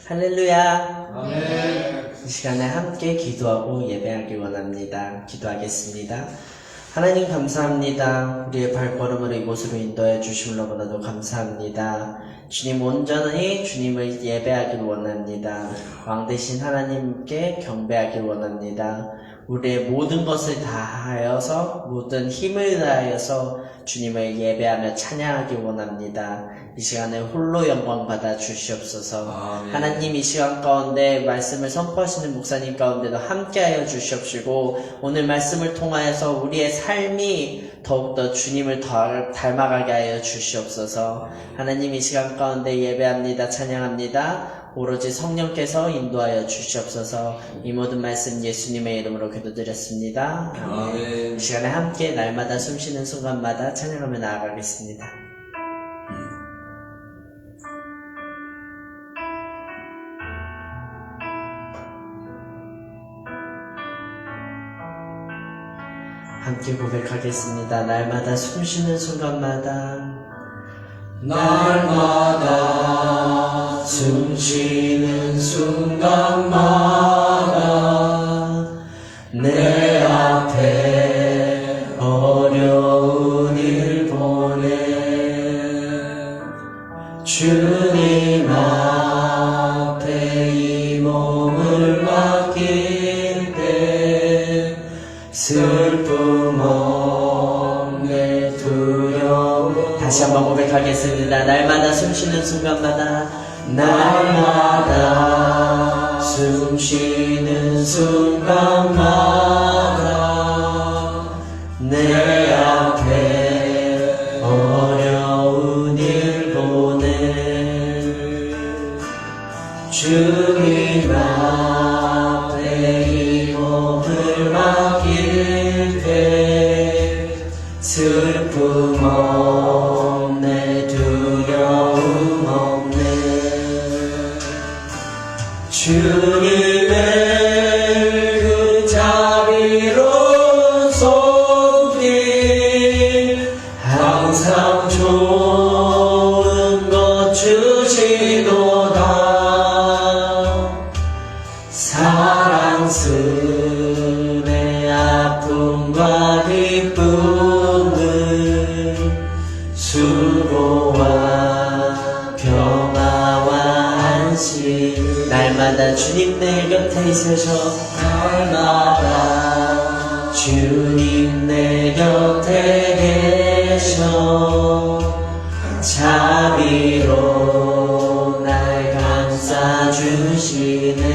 할렐루야. 아멘. 이 시간에 함께 기도하고 예배하길 원합니다. 기도하겠습니다. 하나님 감사합니다. 우리의 발걸음을 이곳으로 인도해 주심을 너무나도 감사합니다. 주님 온전히 주님을 예배하길 원합니다. 왕 되신 하나님께 경배하길 원합니다. 우리의 모든 것을 다하여서 모든 힘을 다하여서 주님을 예배하며 찬양하길 원합니다. 이 시간에 홀로 영광 받아 주시옵소서. 아멘. 하나님 이 시간 가운데 말씀을 선포하시는 목사님 가운데도 함께하여 주시옵시고 오늘 말씀을 통하여서 우리의 삶이 더욱더 주님을 더 닮아가게 하여 주시옵소서. 하나님 이 시간 가운데 예배합니다. 찬양합니다. 오로지 성령께서 인도하여 주시옵소서. 이 모든 말씀 예수님의 이름으로 기도드렸습니다. 아멘. 아멘. 이 시간에 함께 날마다 숨쉬는 순간마다 찬양하며 나아가겠습니다. 함께 고백하겠습니다. 날마다 숨쉬는 순간마다 날마다 숨쉬는 순간마다 내 앞에 어려운 일 보내 주님 앞에 이 몸을 맡길 때 슬픔 없네 두려움. 다시 한번 고백하겠습니다. 날마다 숨쉬는 순간마다 날마다 숨쉬는 순간마다 내 앞에 어려운 일 보내 주님 앞에 이 몸을 맡길 때 슬픔 없네 두려움 없네 주님의 그 자비로운 손길 항상 좋은 것 주시도다 사랑스레 아픔과 기쁨을 수고와 평화와 안식 날마다 주님 내 곁에 있으셔 날마다 주님 내 곁에 계셔 자비로 날 감싸주시네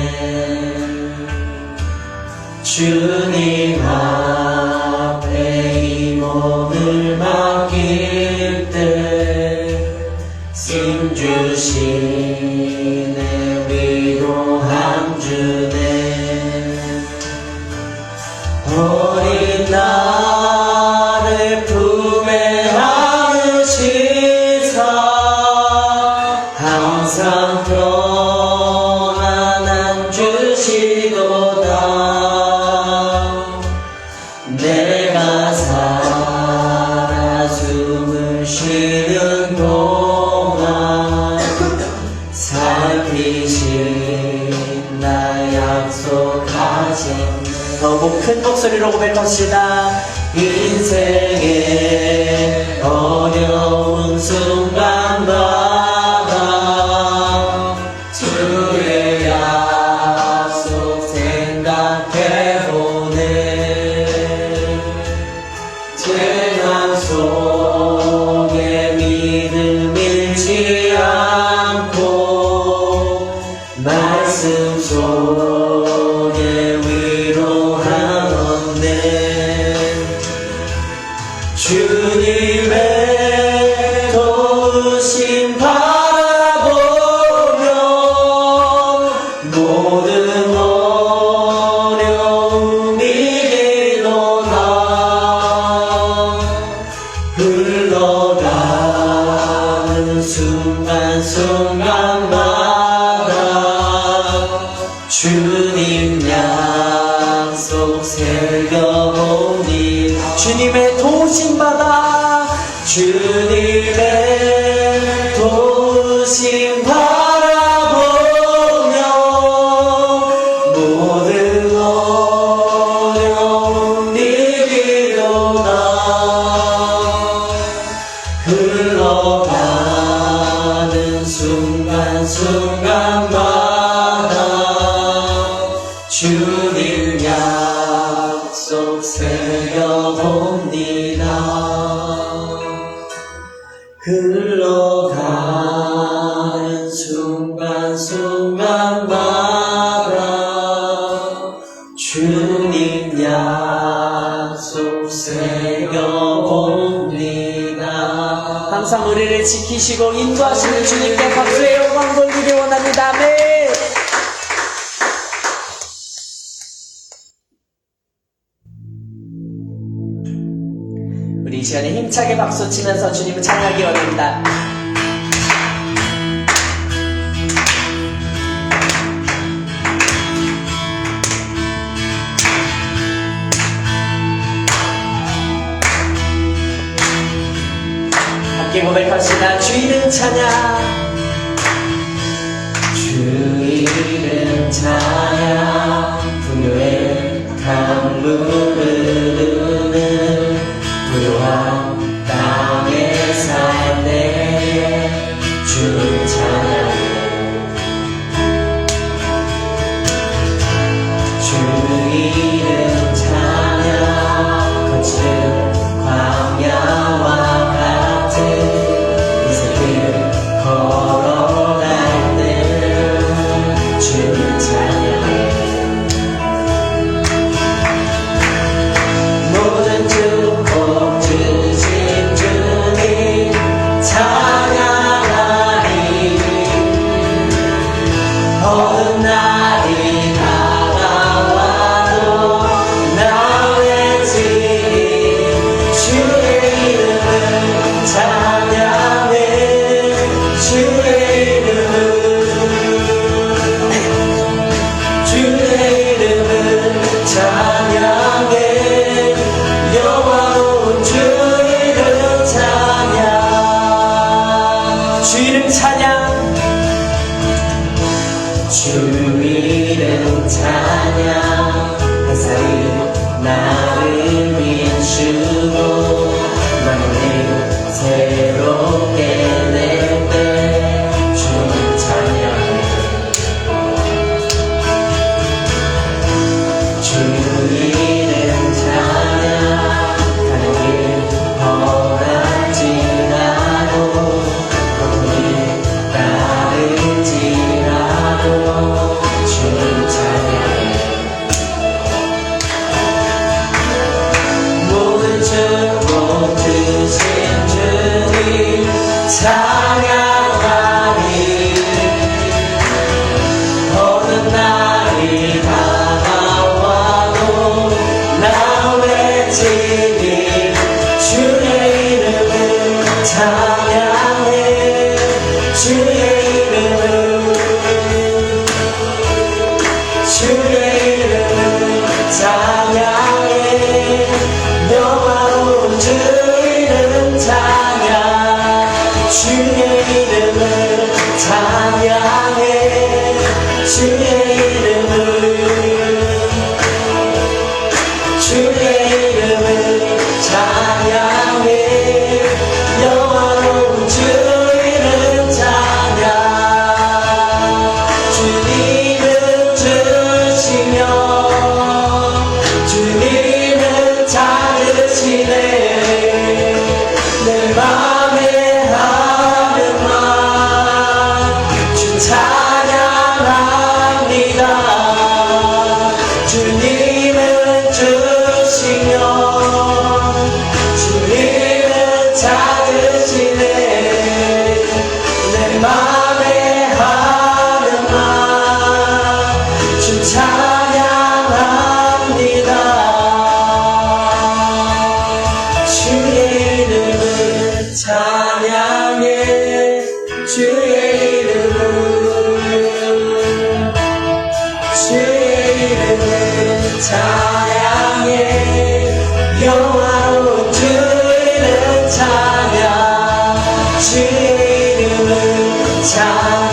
주님 앞에 이 몸을 맡길 때 힘주시네 위로함 주네 어린 나를 품에 안으시사 항상 평안함 주시도다 내가 살아 숨을 쉬는 동안 살피신 나 약속하신 더욱 큰 목소리로 고백합시다. 인생의 어려운 순간마다 주의 약속 생각해보네 재난 속에 믿음 잃지 않고 말씀 속에 위로함 얻네 주님의 도우심 바라보며 모든 어려움 이기도다 흘러가는 순간순간마다 주님 약속 새겨보니 주님의 도우심 받아 주님의 도우심 바라보며 모든 어려움 이기려나 흘러가는 순간순간마다 주님 약속 새겨봅니다. 흘러가는 순간순간마다 주님 약속 새겨봅니다. 항상 우리를 지키시고 인도하시는 주님께 박수의 영광 돌리기 원합니다. 아멘. 우리 이 시간에 힘차게 박수 치면서 주님을 찬양하기 원합니다. 함께 고백합시다. 주 이름 찬양, 주 이름 찬양 풍요의 강물을 흐르는 부요한 땅에 살네 주를 찬양해. 주 이름 찬양 거친 광야와 같은 인생을 걸어갈 때 주를 찬양해. 모든 축복 주신 주님 찬양하리. 어느 날이 다가와도 나 외치리. 주의 이름을 찬양해. 주의 이름을 찬양해. 여호와로운 주 이름 찬양. 주 이름 찬양, 주 이름 찬양. 햇살이 나를 비추고 만물을 새롭게 낼 때 주를 찬양해. 주 이름 찬양. 가는 길 험할지라도 고통이 따를지라도 주를 찬양해. 모든 축복 주신 주님 찬양하리. 어느 날이 다가와도 나 외치리. 주의 이름을 찬양해. 주의 이름을 찬양해. 여호와로운 주 이름 찬양. 주의 이름을 찬양해. 주의 이름을 찬양해. 여호와로운 주 이름 찬양. 주님은 주시며 주님은 찾으시네. 내 맘에 하는 말 주 찬양합니다. 주님은 주시며 주님은 찾으시네. 내 맘에 하는 말 주 찬양합니다. 주의 이름을 찬양해. 주의 이름을 찬양해. 여호와로운 주 이름 찬양. 주의 이름을 찬양.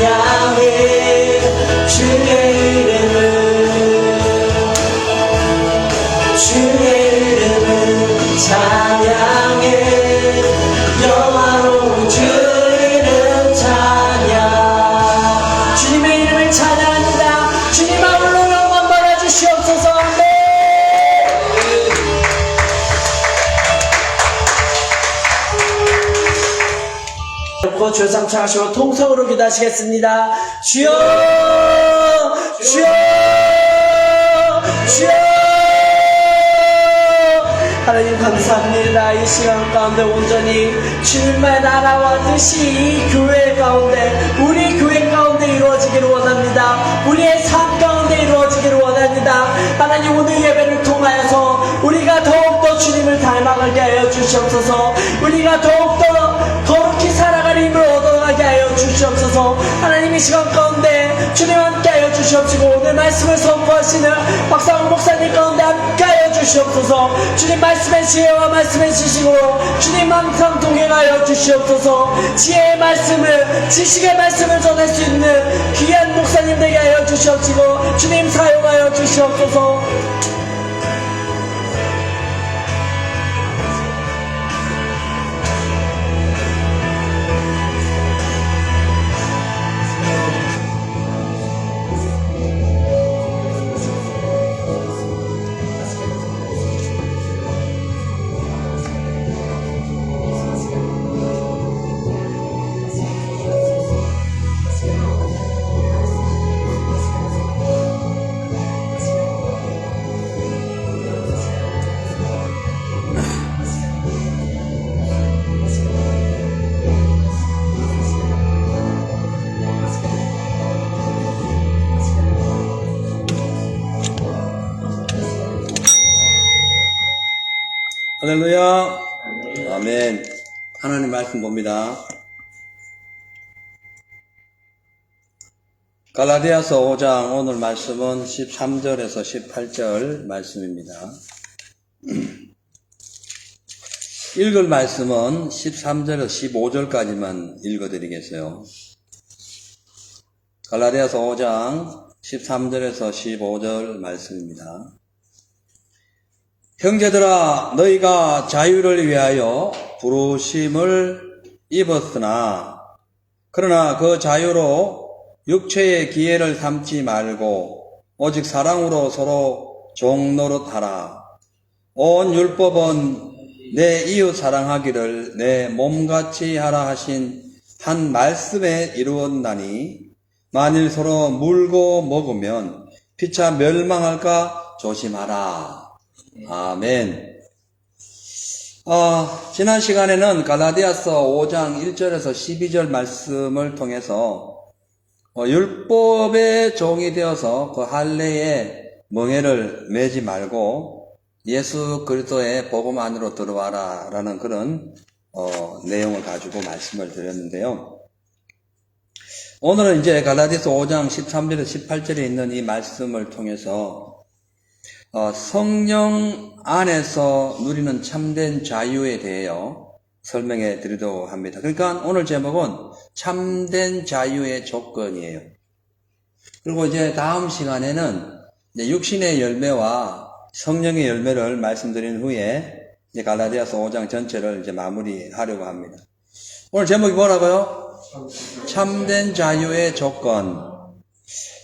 마음으로 주여 삼창하시고 통성으로 기도하시겠습니다. 주여 주여 주여. 하나님 감사합니다. 이 시간 가운데 온전히 주님의 나라와 뜻이 이 교회 가운데, 우리 교회 가운데 이루어지기를 원합니다. 우리의 삶 가운데 이루어지기를 원합니다. 하나님, 오늘 예배를 통하여서 우리가 더욱더 주님을 닮아가게 하여 주시옵소서. 우리가 더욱더 거룩히 살아갈 힘을 얻어가게 하여 주시옵소서. 하나님, 이 시간 가운데 주님 함께 하여 주시옵시고, 오늘 말씀을 선포하시는 박상훈 목사님 가운데 함께 하여 주시옵소서. 주님 말씀의 지혜와 말씀의 지식으로 주님 항상 동행하여 주시옵소서. 지혜의 말씀을, 지식의 말씀을 전할 수 있는 귀한 목사님 되게 하여 주시옵시고, 주님 사용하여 주시옵소서. 할렐루야. 아멘. 하나님 말씀 봅니다. 갈라디아서 5장 오늘 말씀은 13절에서 18절 말씀입니다. 읽을 말씀은 13절에서 15절까지만 읽어드리겠어요. 갈라디아서 5장 13절에서 15절 말씀입니다. 형제들아, 너희가 자유를 위하여 부르심을 입었으나 그러나 그 자유로 육체의 기회를 삼지 말고 오직 사랑으로 서로 종노릇하라. 온 율법은 내 이웃 사랑하기를 내 몸같이 하라 하신 한 말씀에 이루었나니 만일 서로 물고 먹으면 피차 멸망할까 조심하라. 아멘. 지난 시간에는 갈라디아서 5장 1절에서 12절 말씀을 통해서 율법의 종이 되어서 그 할례에 멍에를 매지 말고 예수 그리스도의 복음 안으로 들어와라 라는 그런 내용을 가지고 말씀을 드렸는데요. 오늘은 이제 갈라디아서 5장 13절에서 18절에 있는 이 말씀을 통해서 성령 안에서 누리는 참된 자유에 대하여 설명해 드리려고 합니다. 그러니까 오늘 제목은 참된 자유의 조건이에요. 그리고 이제 다음 시간에는 이제 육신의 열매와 성령의 열매를 말씀드린 후에 이제 갈라디아서 5장 전체를 이제 마무리하려고 합니다. 오늘 제목이 뭐라고요? 참된 자유의 조건.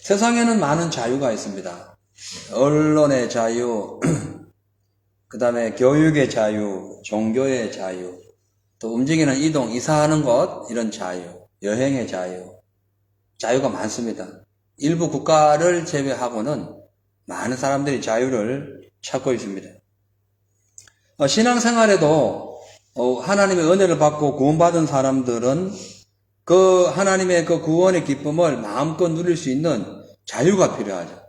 세상에는 많은 자유가 있습니다. 언론의 자유, 그 다음에 교육의 자유, 종교의 자유, 또 움직이는 이동, 이사하는 것, 이런 자유, 여행의 자유, 자유가 많습니다. 일부 국가를 제외하고는 많은 사람들이 자유를 찾고 있습니다. 신앙생활에도 하나님의 은혜를 받고 구원받은 사람들은 그 하나님의 그 구원의 기쁨을 마음껏 누릴 수 있는 자유가 필요하죠.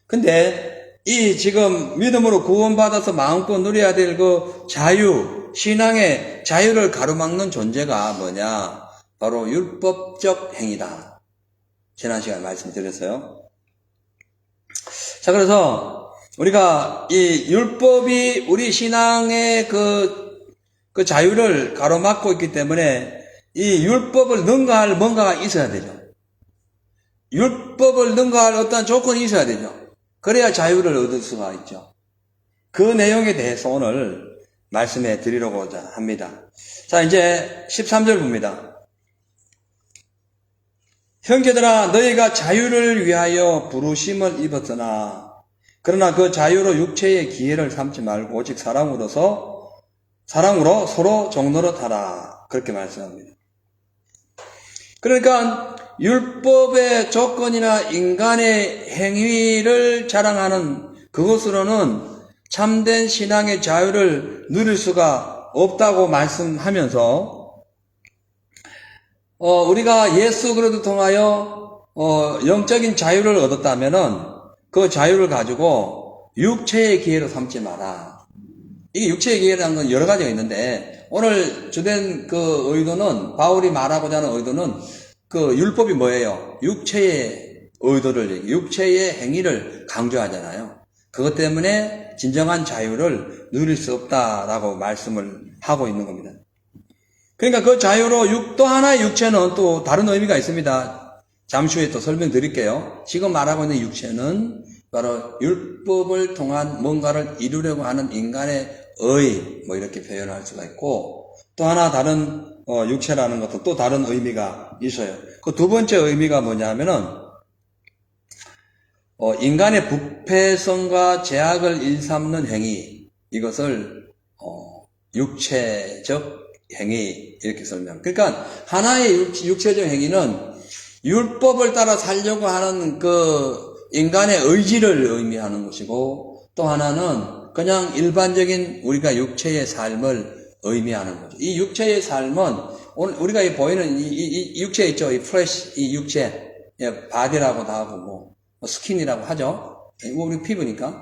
근데 이 지금 믿음으로 구원받아서 마음껏 누려야 될 그 자유, 신앙의 자유를 가로막는 존재가 뭐냐? 바로 율법적 행위다. 지난 시간에 말씀드렸어요. 자, 그래서 우리가 이 율법이 우리 신앙의 그 자유를 가로막고 있기 때문에 이 율법을 능가할 뭔가가 있어야 되죠. 율법을 능가할 어떤 조건이 있어야 되죠. 그래야 자유를 얻을 수가 있죠. 그 내용에 대해서 오늘 말씀해 드리려고자 합니다. 자, 이제 13절 봅니다. 형제들아, 너희가 자유를 위하여 부르심을 입었으나 그러나 그 자유로 육체의 기회를 삼지 말고 오직 사랑으로 서로 종노릇하라. 그렇게 말씀합니다. 그러니까 율법의 조건이나 인간의 행위를 자랑하는 그것으로는 참된 신앙의 자유를 누릴 수가 없다고 말씀하면서 우리가 예수 그리스도를 통하여 영적인 자유를 얻었다면은 그 자유를 가지고 육체의 기회로 삼지 마라. 이게 육체의 기회라는 건 여러 가지가 있는데 오늘 주된 그 의도는 바울이 말하고자 하는 의도는 그 율법이 뭐예요? 육체의 의도를 육체의 행위를 강조하잖아요. 그것 때문에 진정한 자유를 누릴 수 없다라고 말씀을 하고 있는 겁니다. 그러니까 그 자유로 또 하나의 육체는 또 다른 의미가 있습니다. 잠시 후에 또 설명드릴게요. 지금 말하고 있는 육체는 바로 율법을 통한 뭔가를 이루려고 하는 인간의 뭐 이렇게 표현할 수가 있고 또 하나 다른 육체라는 것도 또 다른 의미가 있어요. 그 두 번째 의미가 뭐냐면은 인간의 부패성과 죄악을 일삼는 행위 이것을 육체적 행위 이렇게 설명. 그러니까 하나의 육체적 행위는 율법을 따라 살려고 하는 그 인간의 의지를 의미하는 것이고 또 하나는 그냥 일반적인 우리가 육체의 삶을 의미하는 거죠. 이 육체의 삶은 오늘 우리가 보이는 이 육체 있죠. 이 플래시, 이 육체, 바디라고도 하고 뭐 스킨이라고 하죠. 우리 피부니까.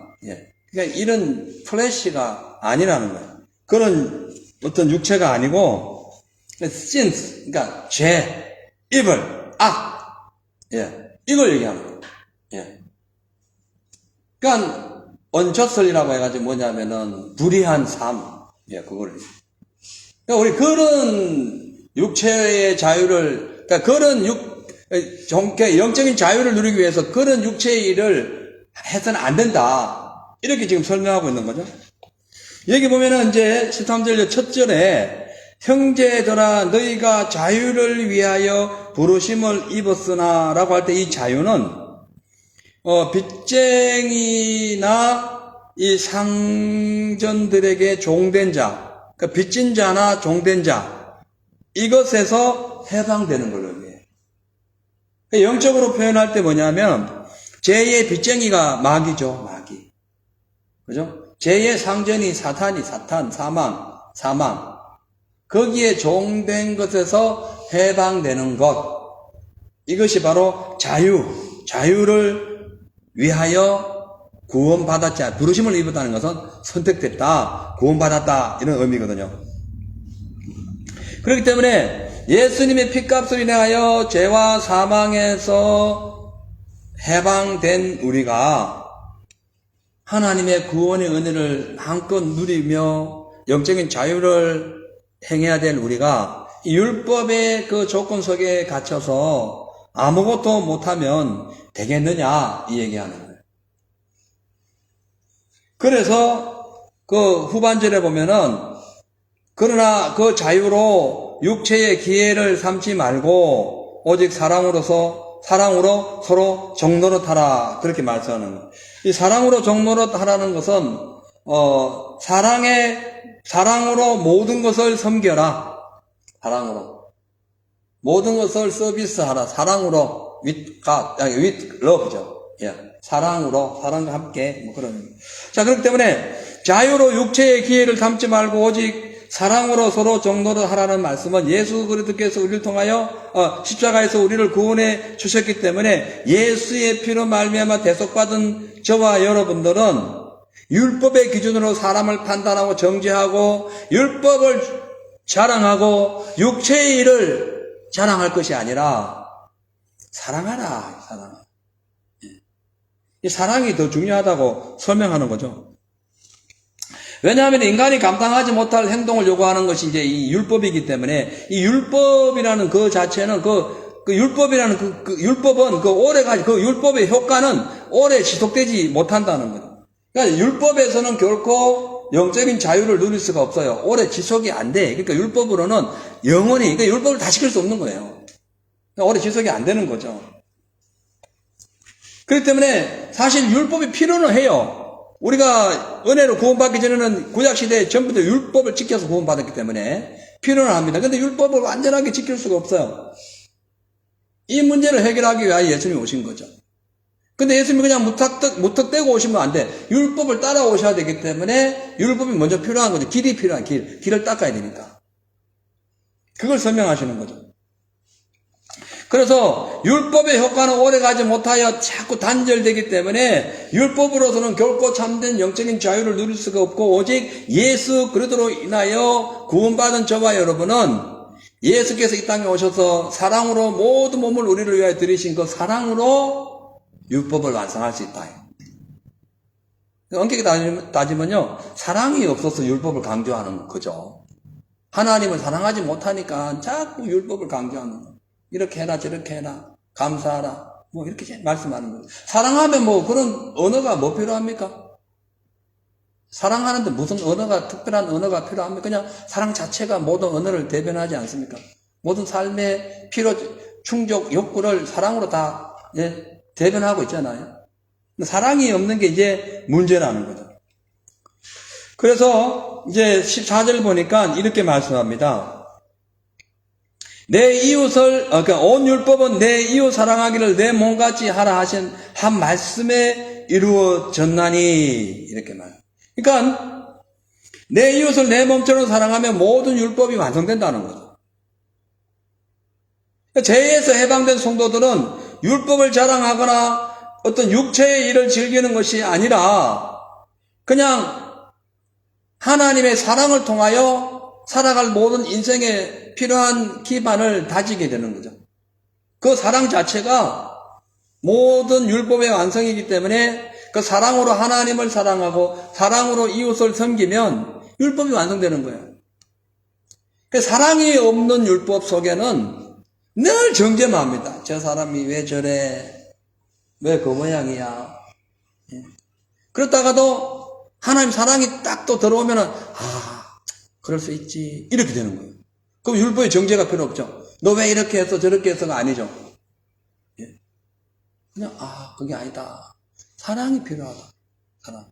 그러니까 이런 플래시가 아니라는 거예요. 그런 어떤 육체가 아니고 sins, 그러니까 죄, evil, 악, 이걸 얘기하는 거예요. 그러니까 unjustly라고 해가지고 뭐냐면은 불의한 삶, 그걸. 그러니까 우리 그런 육체의 자유를, 그러니까 그런 영적인 자유를 누리기 위해서 그런 육체의 일을 해서는 안 된다. 이렇게 지금 설명하고 있는 거죠. 여기 보면은 이제 13절 첫 절에 형제들아 너희가 자유를 위하여 부르심을 입었으나 라고 할 때 이 자유는 빚쟁이나 이 상전들에게 종된 자, 그러니까 빚진 자나 종된 자 이것에서 해방되는 걸로 의미해요. 영적으로 표현할 때 뭐냐면 제2의 빚쟁이가 마귀죠. 마귀. 그죠? 제2의 상전이 사탄, 사망. 거기에 종된 것에서 해방되는 것. 이것이 바로 자유를 위하여 구원받았지, 부르심을 입었다는 것은 선택됐다, 구원받았다, 이런 의미거든요. 그렇기 때문에 예수님의 피값을 인하여 죄와 사망에서 해방된 우리가 하나님의 구원의 은혜를 한껏 누리며 영적인 자유를 행해야 될 우리가 이 율법의 그 조건 속에 갇혀서 아무것도 못하면 되겠느냐 이 얘기하는 거예요. 그래서 그 후반절에 보면은 그러나 그 자유로 육체의 기회를 삼지 말고 오직 사랑으로 서로 종노릇하라 그렇게 말씀하는 거예요. 이 사랑으로 종노릇하라는 것은 사랑으로 모든 것을 섬겨라. 사랑으로 모든 것을 서비스하라. 사랑으로 with love죠. 사랑과 함께 뭐 그런. 자, 그렇기 때문에 자유로 육체의 기회를 담지 말고 오직 사랑으로 서로 종노릇 하라는 말씀은 예수 그리스도께서 우리를 통하여 십자가에서 우리를 구원해 주셨기 때문에 예수의 피로 말미암아 대속받은 저와 여러분들은 율법의 기준으로 사람을 판단하고 정죄하고 율법을 자랑하고 육체의 일을 자랑할 것이 아니라 사랑하라. 이 사랑이 더 중요하다고 설명하는 거죠. 왜냐하면 인간이 감당하지 못할 행동을 요구하는 것이 이제 이 율법이기 때문에 이 율법이라는 그 자체는 그 율법이라는 그 율법은 그 율법의 효과는 오래 지속되지 못한다는 거죠. 그러니까 율법에서는 결코 영적인 자유를 누릴 수가 없어요. 오래 지속이 안 돼. 그러니까 율법으로는 영원히, 그러니까 율법을 다 지킬 수 없는 거예요. 그러니까 오래 지속이 안 되는 거죠. 그렇기 때문에 사실 율법이 필요는 해요. 우리가 은혜로 구원받기 전에는 구약시대에 전부 다 율법을 지켜서 구원받았기 때문에 필요는 합니다. 근데 율법을 완전하게 지킬 수가 없어요. 이 문제를 해결하기 위하여 예수님이 오신 거죠. 근데 예수님이 그냥 무턱대고 오시면 안 돼. 율법을 따라오셔야 되기 때문에 율법이 먼저 필요한 거죠. 길이 필요한 길을 닦아야 되니까. 그걸 설명하시는 거죠. 그래서 율법의 효과는 오래가지 못하여 자꾸 단절되기 때문에 율법으로서는 결코 참된 영적인 자유를 누릴 수가 없고 오직 예수 그리스도로 인하여 구원받은 저와 여러분은 예수께서 이 땅에 오셔서 사랑으로 모든 몸을 우리를 위하여 들이신 그 사랑으로 율법을 완성할 수 있다. 엄격히 따지면요, 사랑이 없어서 율법을 강조하는 거죠. 하나님을 사랑하지 못하니까 자꾸 율법을 강조하는 거예요. 이렇게 해라 저렇게 해라 감사하라 뭐 이렇게 말씀하는 거예요. 사랑하면 뭐 그런 언어가 뭐 필요합니까? 사랑하는데 무슨 언어가 특별한 언어가 필요합니까? 그냥 사랑 자체가 모든 언어를 대변하지 않습니까? 모든 삶의 필요 충족 욕구를 사랑으로 다 대변하고 있잖아요. 사랑이 없는 게 이제 문제라는 거죠. 그래서 이제 14절 보니까 이렇게 말씀합니다. 내 이웃을, 그러니까 온 율법은 내 이웃 사랑하기를 내 몸같이 하라 하신 한 말씀에 이루어졌나니, 이렇게 말. 그러니까, 내 이웃을 내 몸처럼 사랑하면 모든 율법이 완성된다는 거죠. 죄에서 해방된 성도들은 율법을 자랑하거나 어떤 육체의 일을 즐기는 것이 아니라, 그냥 하나님의 사랑을 통하여 살아갈 모든 인생의 필요한 기반을 다지게 되는 거죠. 그 사랑 자체가 모든 율법의 완성이기 때문에 그 사랑으로 하나님을 사랑하고 사랑으로 이웃을 섬기면 율법이 완성되는 거예요. 사랑이 없는 율법 속에는 늘 정죄만 합니다. 저 사람이 왜 저래? 왜 그 모양이야? 그렇다가도 하나님 사랑이 딱 또 들어오면은 그럴 수 있지 이렇게 되는 거예요. 그럼 율법의 정죄가 필요 없죠. 너 왜 이렇게 했어 저렇게 했어가 아니죠. 그냥 그게 아니다. 사랑이 필요하다. 사랑.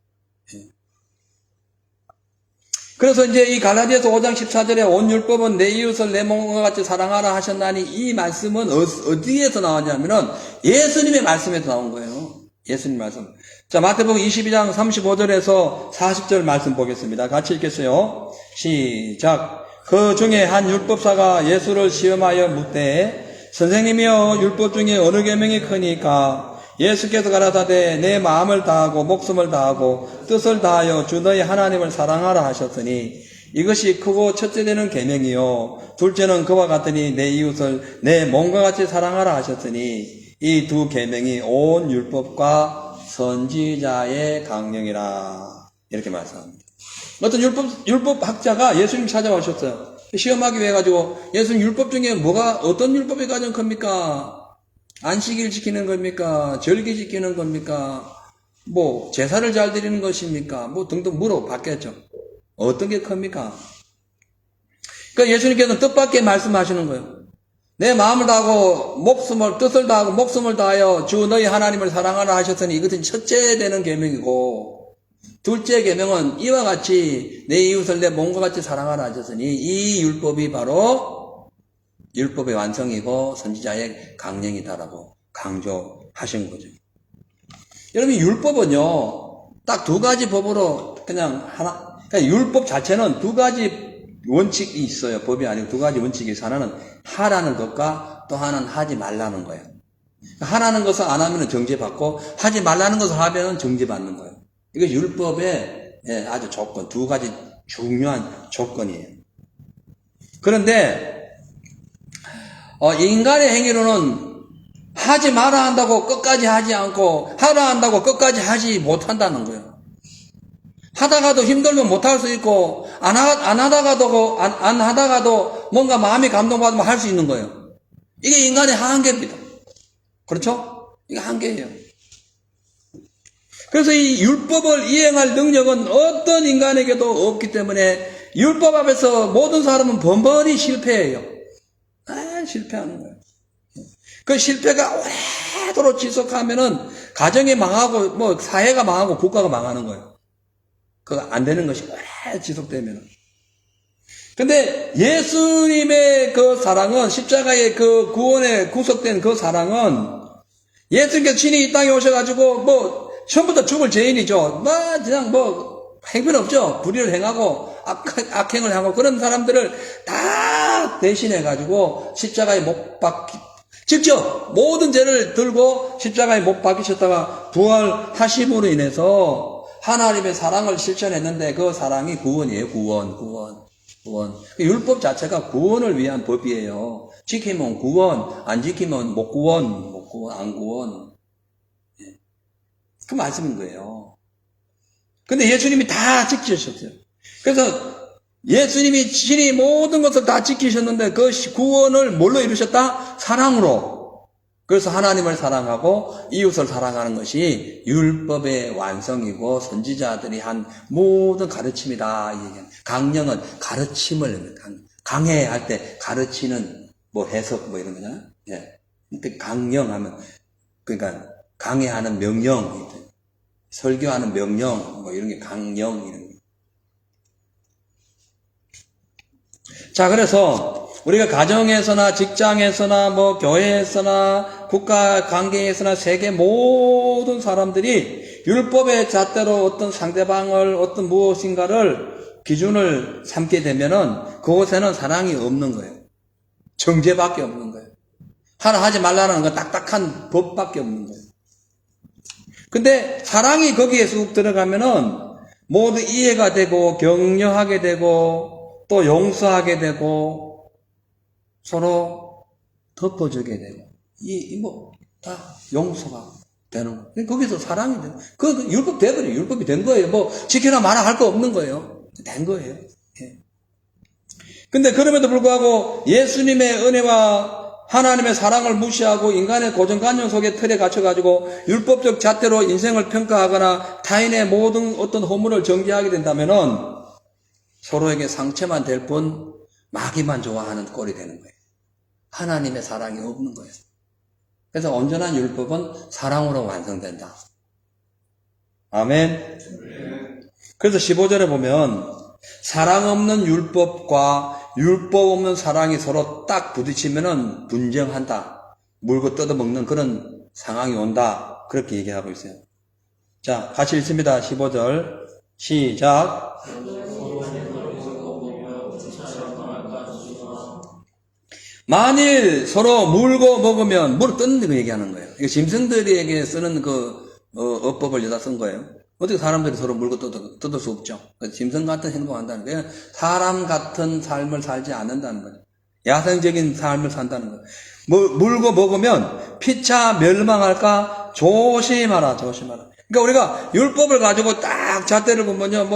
그래서 이제 이 갈라디아서 5장 14절에 온 율법은 내 이웃을 내 몸과 같이 사랑하라 하셨나니 이 말씀은 어디에서 나왔냐면은 예수님의 말씀에서 나온 거예요. 예수님 말씀. 자, 마태복음 22장 35절에서 40절 말씀 보겠습니다. 같이 읽겠어요. 시작. 그 중에 한 율법사가 예수를 시험하여 묻되 선생님이여 율법 중에 어느 계명이 크니까 예수께서 가라사대 내 마음을 다하고 목숨을 다하고 뜻을 다하여 주 너희 하나님을 사랑하라 하셨으니 이것이 크고 첫째 되는 계명이요 둘째는 그와 같으니 내 이웃을 내 몸과 같이 사랑하라 하셨으니 이 두 계명이 온 율법과 선지자의 강령이라 이렇게 말씀합니다. 어떤 율법 학자가 예수님 찾아오셨어요. 시험하기 위해 가지고 예수님 율법 중에 어떤 율법이 가장 큽니까? 안식일 지키는 겁니까? 절기 지키는 겁니까? 뭐 제사를 잘 드리는 것입니까? 뭐 등등 물어봤겠죠. 어떤 게 큽니까? 그러니까 예수님께서는 뜻밖의 말씀하시는 거예요. 내 마음을 다하고 뜻을 다하고 목숨을 다하여 주 너희 하나님을 사랑하라 하셨으니 이것은 첫째 되는 계명이고 둘째 계명은 이와 같이 내 이웃을 내 몸과 같이 사랑하라 하셨으니 이 율법이 바로 율법의 완성이고 선지자의 강령이다라고 강조하신 거죠. 여러분 율법은요 딱 두 가지 법으로 그냥 율법 자체는 두 가지 원칙이 있어요. 법이 아니고 두 가지 원칙이 있어요. 하나는 하라는 것과 또 하나는 하지 말라는 거예요. 하라는 것을 안 하면 정죄받고 하지 말라는 것을 하면 정죄받는 거예요. 이거 율법의 아주 조건, 두 가지 중요한 조건이에요. 그런데 인간의 행위로는 하지 마라 한다고 끝까지 하지 않고 하라 한다고 끝까지 하지 못한다는 거예요. 하다가도 힘들면 못할 수 있고 안 하다가도 뭔가 마음이 감동받으면 할 수 있는 거예요. 이게 인간의 한계입니다. 그렇죠? 이게 한계예요. 그래서 이 율법을 이행할 능력은 어떤 인간에게도 없기 때문에 율법 앞에서 모든 사람은 번번이 실패해요. 실패하는 거예요. 그 실패가 오래도록 지속하면은 가정이 망하고 뭐 사회가 망하고 국가가 망하는 거예요. 그거 안 되는 것이 오래 지속되면은. 근데 예수님의 그 사랑은, 십자가의 그 구원에 구속된 그 사랑은, 예수님께서 친히 이 땅에 오셔가지고, 처음부터 죽을 죄인이죠. 그냥 행편 없죠. 불의를 행하고, 악행을 하고, 그런 사람들을 다 대신해가지고, 십자가에 못 박히, 직접 모든 죄를 들고 십자가에 못 박히셨다가 부활하심으로 인해서 하나님의 사랑을 실천했는데 그 사랑이 구원이에요. 구원. 율법 자체가 구원을 위한 법이에요. 지키면 구원, 안 지키면 못 구원, 안 구원. 그 말씀인 거예요. 근데 예수님이 다 지키셨어요. 그래서 예수님이 친히 모든 것을 다 지키셨는데 그 구원을 뭘로 이루셨다? 사랑으로. 그래서 하나님을 사랑하고 이웃을 사랑하는 것이 율법의 완성이고 선지자들이 한 모든 가르침이다. 강령은 가르침을, 강해할 때 가르치는 해석 이런 거잖아요. 예. 근데 강령하면, 그러니까 강해하는 명령, 설교하는 명령, 이런 게 강령, 이런 거. 자, 그래서 우리가 가정에서나 직장에서나 교회에서나 국가 관계에서나 세계 모든 사람들이 율법의 잣대로 어떤 상대방을 어떤 무엇인가를 기준을 삼게 되면은 그곳에는 사랑이 없는 거예요. 정죄밖에 없는 거예요. 하나 하지 말라는 건 딱딱한 법밖에 없는 거예요. 근데 사랑이 거기에 쑥 들어가면은 모두 이해가 되고 격려하게 되고 또 용서하게 되고 서로 덮어주게 되고 다 용서가 되는 거예요. 거기서 사랑이 되는 거예요. 율법 돼버려요. 율법이 된 거예요. 지켜라 마라 할 거 없는 거예요. 된 거예요. 예. 근데 그럼에도 불구하고 예수님의 은혜와 하나님의 사랑을 무시하고 인간의 고정관념 속에 틀에 갇혀가지고 율법적 잣대로 인생을 평가하거나 타인의 모든 어떤 허물을 정죄하게 된다면은 서로에게 상처만 될 뿐 마귀만 좋아하는 꼴이 되는 거예요. 하나님의 사랑이 없는 거예요. 그래서 온전한 율법은 사랑으로 완성된다. 아멘. 그래서 15절에 보면 사랑 없는 율법과 율법 없는 사랑이 서로 딱 부딪히면은 분쟁한다. 물고 뜯어먹는 그런 상황이 온다. 그렇게 얘기하고 있어요. 자, 같이 읽습니다. 15절. 시작. 만일 서로 물고 먹으면 물을 뜯는 거 얘기하는 거예요. 이거 짐승들에게 쓰는 어법을 여기다 쓴 거예요. 어떻게 사람들이 서로 물고 뜯을 수 없죠. 짐승 같은 행동한다는 거예요. 사람 같은 삶을 살지 않는다는 거예요. 야생적인 삶을 산다는 거예요. 물고 먹으면 피차 멸망할까? 조심하라. 그러니까 우리가 율법을 가지고 딱 잣대를 보면요,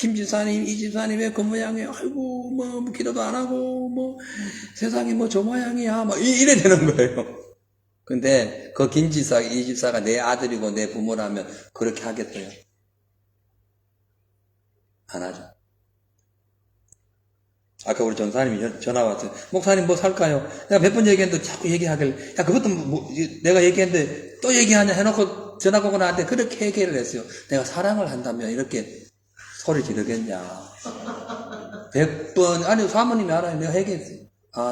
김 집사님, 이 집사님 왜 그 모양이에요? 아이고, 기도도 안 하고, 세상이 저 모양이야. 이래 되는 거예요. 근데 그 김 집사, 이 집사가 내 아들이고 내 부모라면 그렇게 하겠어요? 안 하죠. 아까 우리 전사님이 전화 왔어요. 목사님 뭐 살까요? 내가 몇 번 얘기했는데 자꾸 얘기하길. 야, 그것도 내가 얘기했는데 또 얘기하냐 해놓고 전화가 오고 나한테 그렇게 얘기를 했어요. 내가 사랑을 한다면 이렇게 소리 지르겠냐. 100번, 아니, 사모님이 알아요. 내가 회개했어요.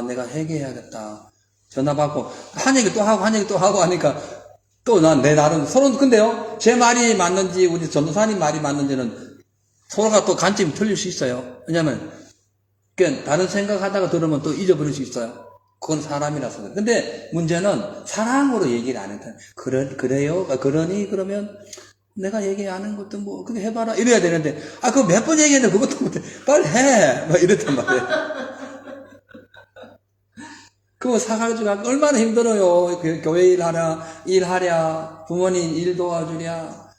내가 회개해야겠다. 전화 받고, 한 얘기 또 하고, 한 얘기 또 하고 하니까, 또 내 나름, 서로, 근데요, 제 말이 맞는지, 우리 전도사님 말이 맞는지는 서로가 또 관점이 틀릴 수 있어요. 왜냐면, 다른 생각하다가 들으면 또 잊어버릴 수 있어요. 그건 사람이라서. 근데 문제는 사랑으로 얘기를 안 했다. 그래요? 그러니? 그러면 내가 얘기 안 한 것도 그게 해봐라. 이래야 되는데, 그거 몇 번 얘기했는데 그것도 못해. 빨리 해! 이랬단 말이에요. 그거 사가지고 얼마나 힘들어요. 교회 일하랴, 부모님 일 도와주랴,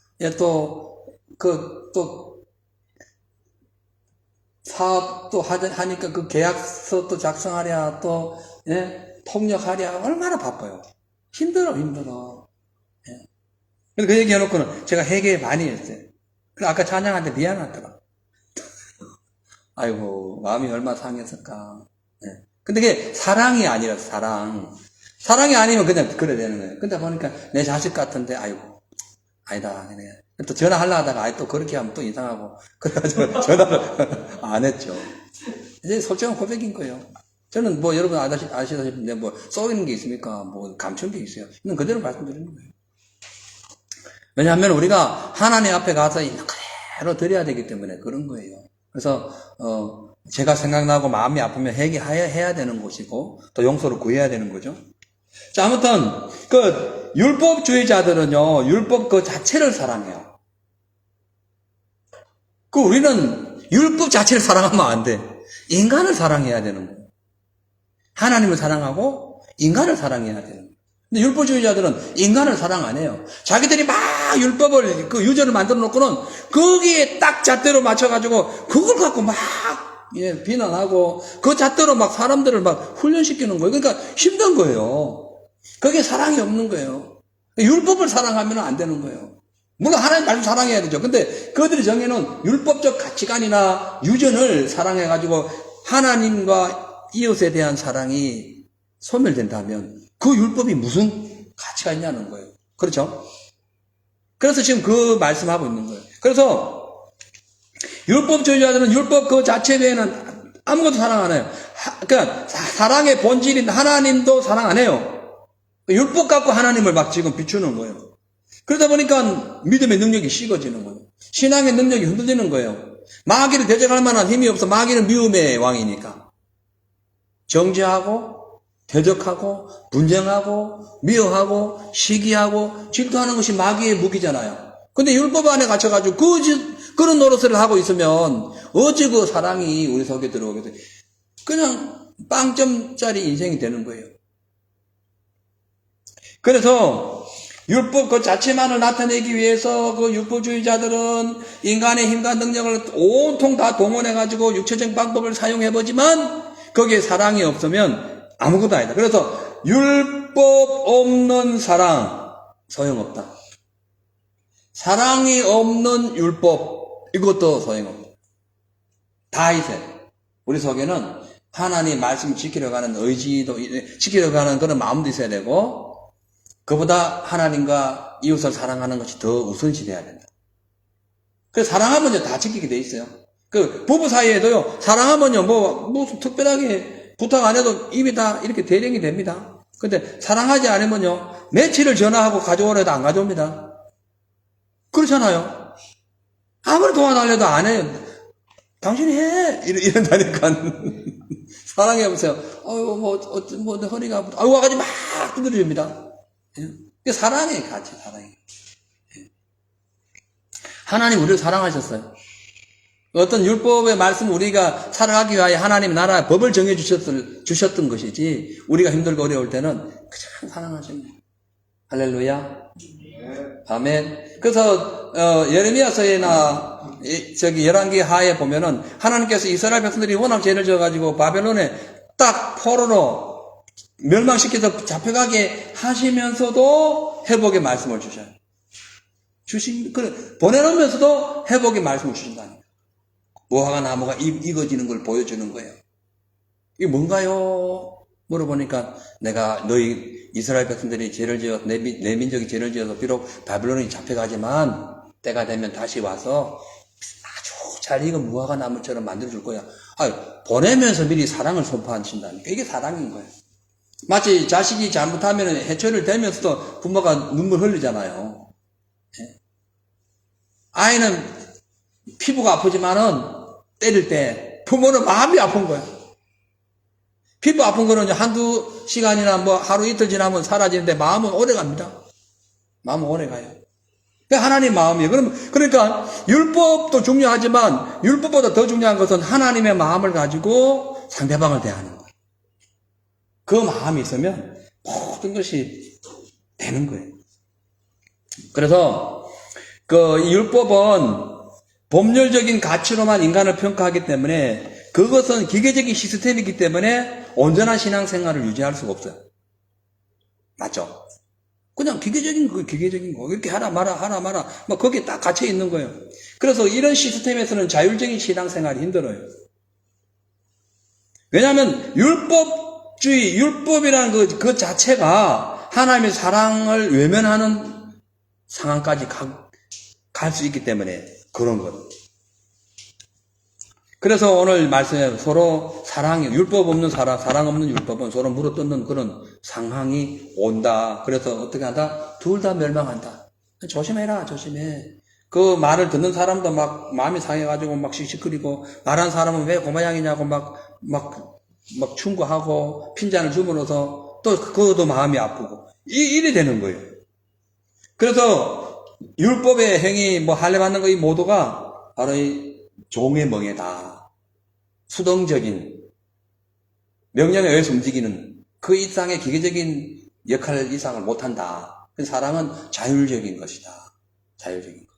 사업도 하니까 그 계약서도 작성하랴, 통역하랴, 얼마나 바빠요. 힘들어. 예. 그 얘기 해놓고는 제가 회개 많이 했어요. 그래서 아까 찬양한테 미안하더라. 아이고, 마음이 얼마나 상했을까. 예. 근데 그게 사랑이 아니라 사랑이 아니면 그냥 그래 되는 거예요. 근데 보니까 내 자식 같은데, 아이고, 아니다. 또 전화하려 하다가, 또 그렇게 하면 또 이상하고. 그래가지고 전화를 안 했죠. 이제 솔직한 고백인 거예요. 저는 뭐 여러분 아시다시피 뭐 쏘이는 게 있습니까? 뭐 감춘 게 있어요. 있는 그대로 말씀드리는 거예요. 왜냐하면 우리가 하나님 앞에 가서 있는 그대로 드려야 되기 때문에 그런 거예요. 그래서 제가 생각나고 마음이 아프면 회개해야 되는 것이고 또 용서를 구해야 되는 거죠. 자, 아무튼 그 율법주의자들은요, 율법 그 자체를 사랑해요. 그 우리는 율법 자체를 사랑하면 안 돼. 인간을 사랑해야 되는 거예요. 하나님을 사랑하고 인간을 사랑해야 되는 거예요. 근데 율법주의자들은 인간을 사랑 안 해요. 자기들이 막 율법을, 그 유전을 만들어 놓고는 거기에 딱 잣대로 맞춰가지고 그걸 갖고 막 비난하고 그 잣대로 막 사람들을 막 훈련시키는 거예요. 그러니까 힘든 거예요. 그게 사랑이 없는 거예요. 율법을 사랑하면 안 되는 거예요. 물론 하나님 말씀 사랑해야 되죠. 근데 그들이 정해놓은 율법적 가치관이나 유전을 사랑해가지고 하나님과 이웃에 대한 사랑이 소멸된다면 그 율법이 무슨 가치가 있냐는 거예요. 그렇죠? 그래서 지금 그 말씀하고 있는 거예요. 그래서 율법주의자들은 율법 그 자체 외에는 아무것도 사랑 안 해요. 그러니까 사랑의 본질인 하나님도 사랑 안 해요. 율법 갖고 하나님을 막 지금 비추는 거예요. 그러다 보니까 믿음의 능력이 식어지는 거예요. 신앙의 능력이 흔들리는 거예요. 마귀를 대적할 만한 힘이 없어. 마귀는 미움의 왕이니까. 정죄하고 대적하고 분쟁하고 미워하고 시기하고 질투하는 것이 마귀의 무기잖아요. 근데 율법 안에 갇혀가지고 그런 노릇을 하고 있으면 어찌 그 사랑이 우리 속에 들어오게 돼. 그냥 빵점짜리 인생이 되는 거예요. 그래서 율법 그 자체만을 나타내기 위해서 그 율법주의자들은 인간의 힘과 능력을 온통 다 동원해가지고 육체적 방법을 사용해보지만 거기에 사랑이 없으면 아무것도 아니다. 그래서 율법 없는 사랑 소용없다. 사랑이 없는 율법 이것도 소용없다. 다 있어요. 우리 속에는 하나님 말씀을 지키려고 하는 의지도 지키려고 하는 그런 마음도 있어야 되고 그보다 하나님과 이웃을 사랑하는 것이 더 우선시 돼야 된다. 그래서 사랑하면요 다 지키게 돼 있어요. 그 부부 사이에도요 사랑하면요 뭐 특별하게 부탁 안 해도 입이 다 이렇게 대령이 됩니다. 근데 사랑하지 않으면요 며칠을 전화하고 가져오려도 안 가져옵니다. 그렇잖아요. 아무리 도와달래도 안 해요. 당신이 해 이런다니까. 사랑해 보세요. 뭐 허리가 아프다. 와가지고 막 두드려줍니다. 사랑의 가치, 사랑의. 하나님 우리를 사랑하셨어요. 어떤 율법의 말씀 우리가 살아가기 위하여 하나님 나라의 법을 정해 주셨던 것이지 우리가 힘들고 어려울 때는 그냥 사랑하십니다. 할렐루야. 아멘. 그래서 예레미야서에나 열왕기 하에 보면은 하나님께서 이스라엘 백성들이 워낙 죄를 지어가지고 바벨론에 딱 포로로 멸망시켜서 잡혀가게 하시면서도 회복의 말씀을 주셔요. 보내놓으면서도 회복의 말씀을 주신다니까. 무화과 나무가 익어지는 걸 보여주는 거예요. 이게 뭔가요? 물어보니까 내가 너희 이스라엘 백성들이 죄를 지어서 내 민족이 죄를 지어서 비록 바벨론이 잡혀가지만 때가 되면 다시 와서 아주 잘 익은 무화과 나무처럼 만들어줄 거야. 보내면서 미리 사랑을 선포하신다니까. 이게 사랑인 거예요. 마치 자식이 잘못하면 해초를 대면서도 부모가 눈물 흘리잖아요. 아이는 피부가 아프지만은 때릴 때 부모는 마음이 아픈 거야. 피부 아픈 거는 한두 시간이나 뭐 하루 이틀 지나면 사라지는데 마음은 오래 갑니다. 마음은 오래 가요. 그게 하나님 마음이에요. 그러니까 율법도 중요하지만 율법보다 더 중요한 것은 하나님의 마음을 가지고 상대방을 대하는 거예요. 그 마음이 있으면 모든 것이 되는 거예요. 그래서 그 율법은 법률적인 가치로만 인간을 평가하기 때문에 그것은 기계적인 시스템이기 때문에 온전한 신앙생활을 유지할 수가 없어요. 맞죠? 그냥 기계적인 거. 이렇게 하라 마라. 뭐 거기에 딱 갇혀 있는 거예요. 그래서 이런 시스템에서는 자율적인 신앙생활이 힘들어요. 왜냐하면 율법이라는 그 자체가 하나님의 사랑을 외면하는 상황까지 갈 수 있기 때문에 그런 것. 그래서 오늘 말씀에 서로 율법 없는 사랑 없는 율법은 서로 물어뜯는 그런 상황이 온다. 그래서 어떻게 한다? 둘 다 멸망한다. 조심해라, 조심해. 그 말을 듣는 사람도 막 마음이 상해가지고 막 씩씩거리고, 말한 사람은 왜 고마양이냐고 막 충고하고, 핀잔을 주물어서 또 그것도 마음이 아프고. 일이 되는 거예요. 그래서 율법의 행위, 할례 받는 거 이 모두가 바로 이 종의 멍에다. 수동적인 명령에 의해서 움직이는 그 이상의 기계적인 역할 이상을 못한다. 사랑은 자율적인 것이다. 자율적인 것.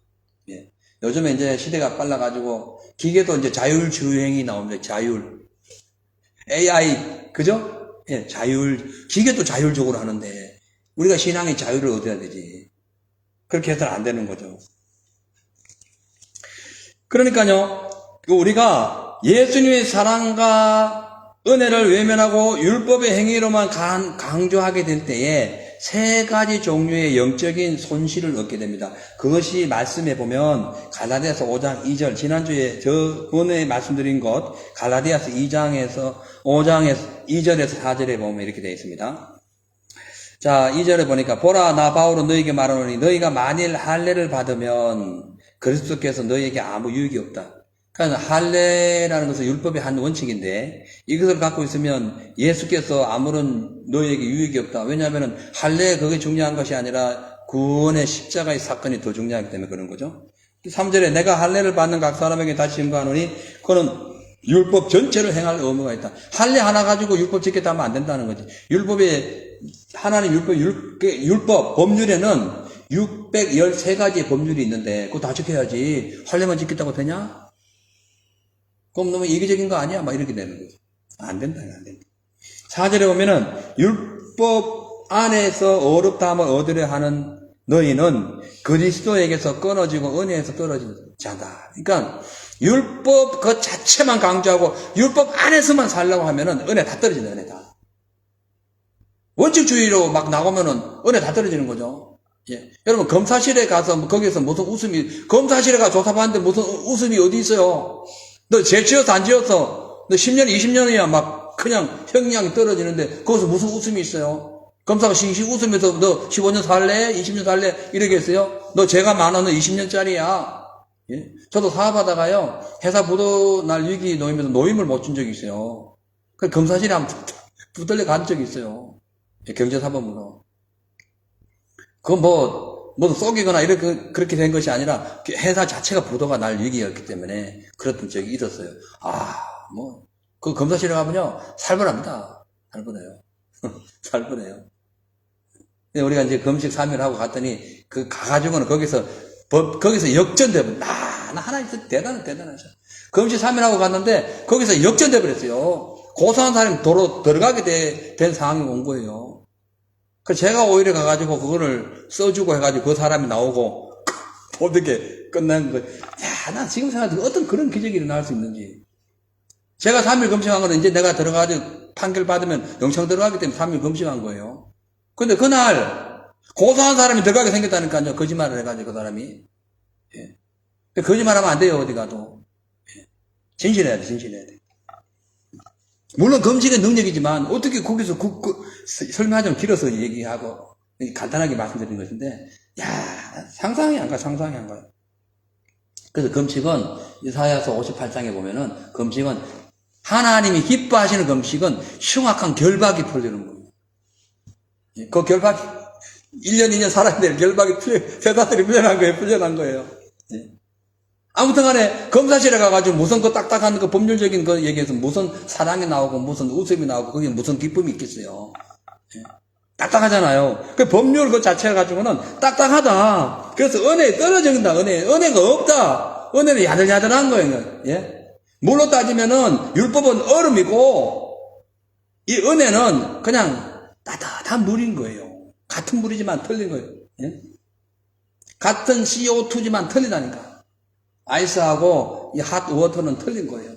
예. 요즘에 이제 시대가 빨라가지고 기계도 이제 자율주행이 나옵니다. 자율. AI, 그죠? 예, 기계도 자율적으로 하는데 우리가 신앙의 자유를 얻어야 되지. 그렇게 해서는 안 되는 거죠. 그러니까요, 우리가 예수님의 사랑과 은혜를 외면하고 율법의 행위로만 강조하게 될 때에 세 가지 종류의 영적인 손실을 얻게 됩니다. 그것이 말씀해 보면 갈라디아서 5장 2절, 지난주에 저번에 말씀드린 것 갈라디아서 2장에서 5장에서 2절에서 4절에 보면 이렇게 되어 있습니다. 자, 2절에 보니까 보라 나 바울은 너희에게 말하노니 너희가 만일 할례를 받으면 그리스도께서 너희에게 아무 유익이 없다. 그러니까 할례라는 것은 율법의 한 원칙인데 이것을 갖고 있으면 예수께서 아무런 너희에게 유익이 없다. 왜냐하면 할례 그게 중요한 것이 아니라 구원의 십자가의 사건이 더 중요하기 때문에 그런 거죠. 3절에 내가 할례를 받는 각 사람에게 다시 증거하노니 그는 율법 전체를 행할 의무가 있다. 할례 하나 가지고 율법 지켰다 하면 안 된다는 거지. 하나님 율법 법률에는 613가지의 법률이 있는데 그거 다 지켜야지. 할례만 지켰다고 되냐? 그럼 너무 이기적인 거 아니야? 막 이렇게 되는 거죠. 안 된다, 안 된다. 4절에 보면은, 율법 안에서 어렵다함을 얻으려 하는 너희는 그리스도에게서 끊어지고 은혜에서 떨어진 자다. 그러니까, 율법 그 자체만 강조하고, 율법 안에서만 살려고 하면은 은혜 다 떨어진다, 은혜 다. 원칙주의로 막 나오면은 은혜 다 떨어지는 거죠. 예. 여러분, 검사실에 가서, 거기서 무슨 검사실에 가서 조사받는데 무슨 웃음이 어디 있어요? 너 죄 지어서 안 지었어. 너 10년, 20년이야 막 그냥 형량이 떨어지는데 거기서 무슨 웃음이 있어요? 검사가 싱싱 웃으면서 너 15년 살래? 20년 살래? 이러겠어요? 너 죄가 많아. 너 20년짜리야. 예? 저도 사업하다가요. 회사 부도날 위기 놓이면서 노임을 못 준 적이 있어요. 그 검사실에 한번 붙들려 간 적이 있어요. 경제사범으로. 그건 모두 쏘기거나 그렇게 된 것이 아니라 회사 자체가 부도가 날 위기였기 때문에 그랬던 적이 있었어요. 그 검사실에 가면요, 살벌합니다. 살벌해요. 살벌해요. 우리가 이제 금식 3일 하고 갔더니, 가가지고는 거기서 역전돼. 나 하나님 대단하죠. 금식 3일 하고 갔는데, 거기서 역전돼 버렸어요. 고소한 사람이 도로 들어가게 된 상황이 온 거예요. 그래서 제가 오히려 가가지고 그거를 써주고 해가지고 그 사람이 나오고 어떻게 끝난 거. 야, 난 지금 생각해도 어떤 그런 기적이 일어날 수 있는지. 제가 3일 금식한 거는 이제 내가 들어가가지고 판결 받으면 영창 들어가기 때문에 3일 금식한 거예요. 근데 그날 고소한 사람이 들어가게 생겼다니까요. 거짓말을 해가지고 그 사람이. 예. 거짓말하면 안 돼요, 어디 가도. 예. 진실해야 돼. 물론 금식의 능력이지만 어떻게 거기서 설명하자면 길어서 얘기하고 간단하게 말씀드린 것인데, 상상이 안 가요. 그래서 금식은 이사야서 58장에 보면은 금식은 하나님이 기뻐하시는 금식은 흉악한 결박이 풀리는 거예요. 그 결박이 1년 2년 살아야 될 결박이 세사들이 풀려난 거예요. 아무튼 간에 검사실에 가가지고 무슨 딱딱한 법률적인 얘기해서 무슨 사랑이 나오고 무슨 웃음이 나오고 거기에 무슨 기쁨이 있겠어요. 딱딱하잖아요. 그 법률 그 자체 가지고는 딱딱하다. 그래서 은혜에 떨어진다. 은혜가 없다. 은혜는 야들야들한 거예요. 예? 물로 따지면은 율법은 얼음이고 이 은혜는 그냥 따뜻한 물인 거예요. 같은 물이지만 틀린 거예요. 예? 같은 CO2지만 틀리다니까. 아이스하고 이 핫워터는 틀린 거예요.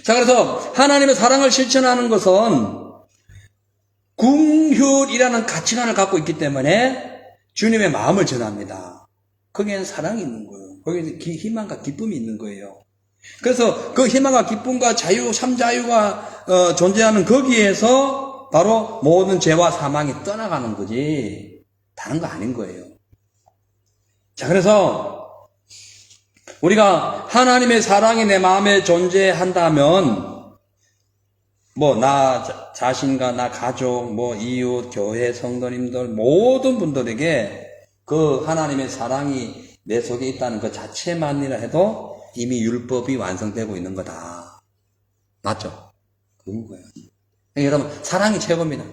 자, 그래서 하나님의 사랑을 실천하는 것은 궁휼이라는 가치관을 갖고 있기 때문에 주님의 마음을 전합니다. 거기에는 사랑이 있는 거예요. 거기에는 희망과 기쁨이 있는 거예요. 그래서 그 희망과 기쁨과 자유, 참자유가 존재하는 거기에서 바로 모든 죄와 사망이 떠나가는 거지 다른 거 아닌 거예요. 자, 그래서 우리가 하나님의 사랑이 내 마음에 존재한다면 뭐 나 자신과 나 가족, 뭐 이웃, 교회 성도님들 모든 분들에게 그 하나님의 사랑이 내 속에 있다는 그 자체만이라 해도 이미 율법이 완성되고 있는 거다. 맞죠? 그런 거예요. 여러분, 사랑이 최고입니다.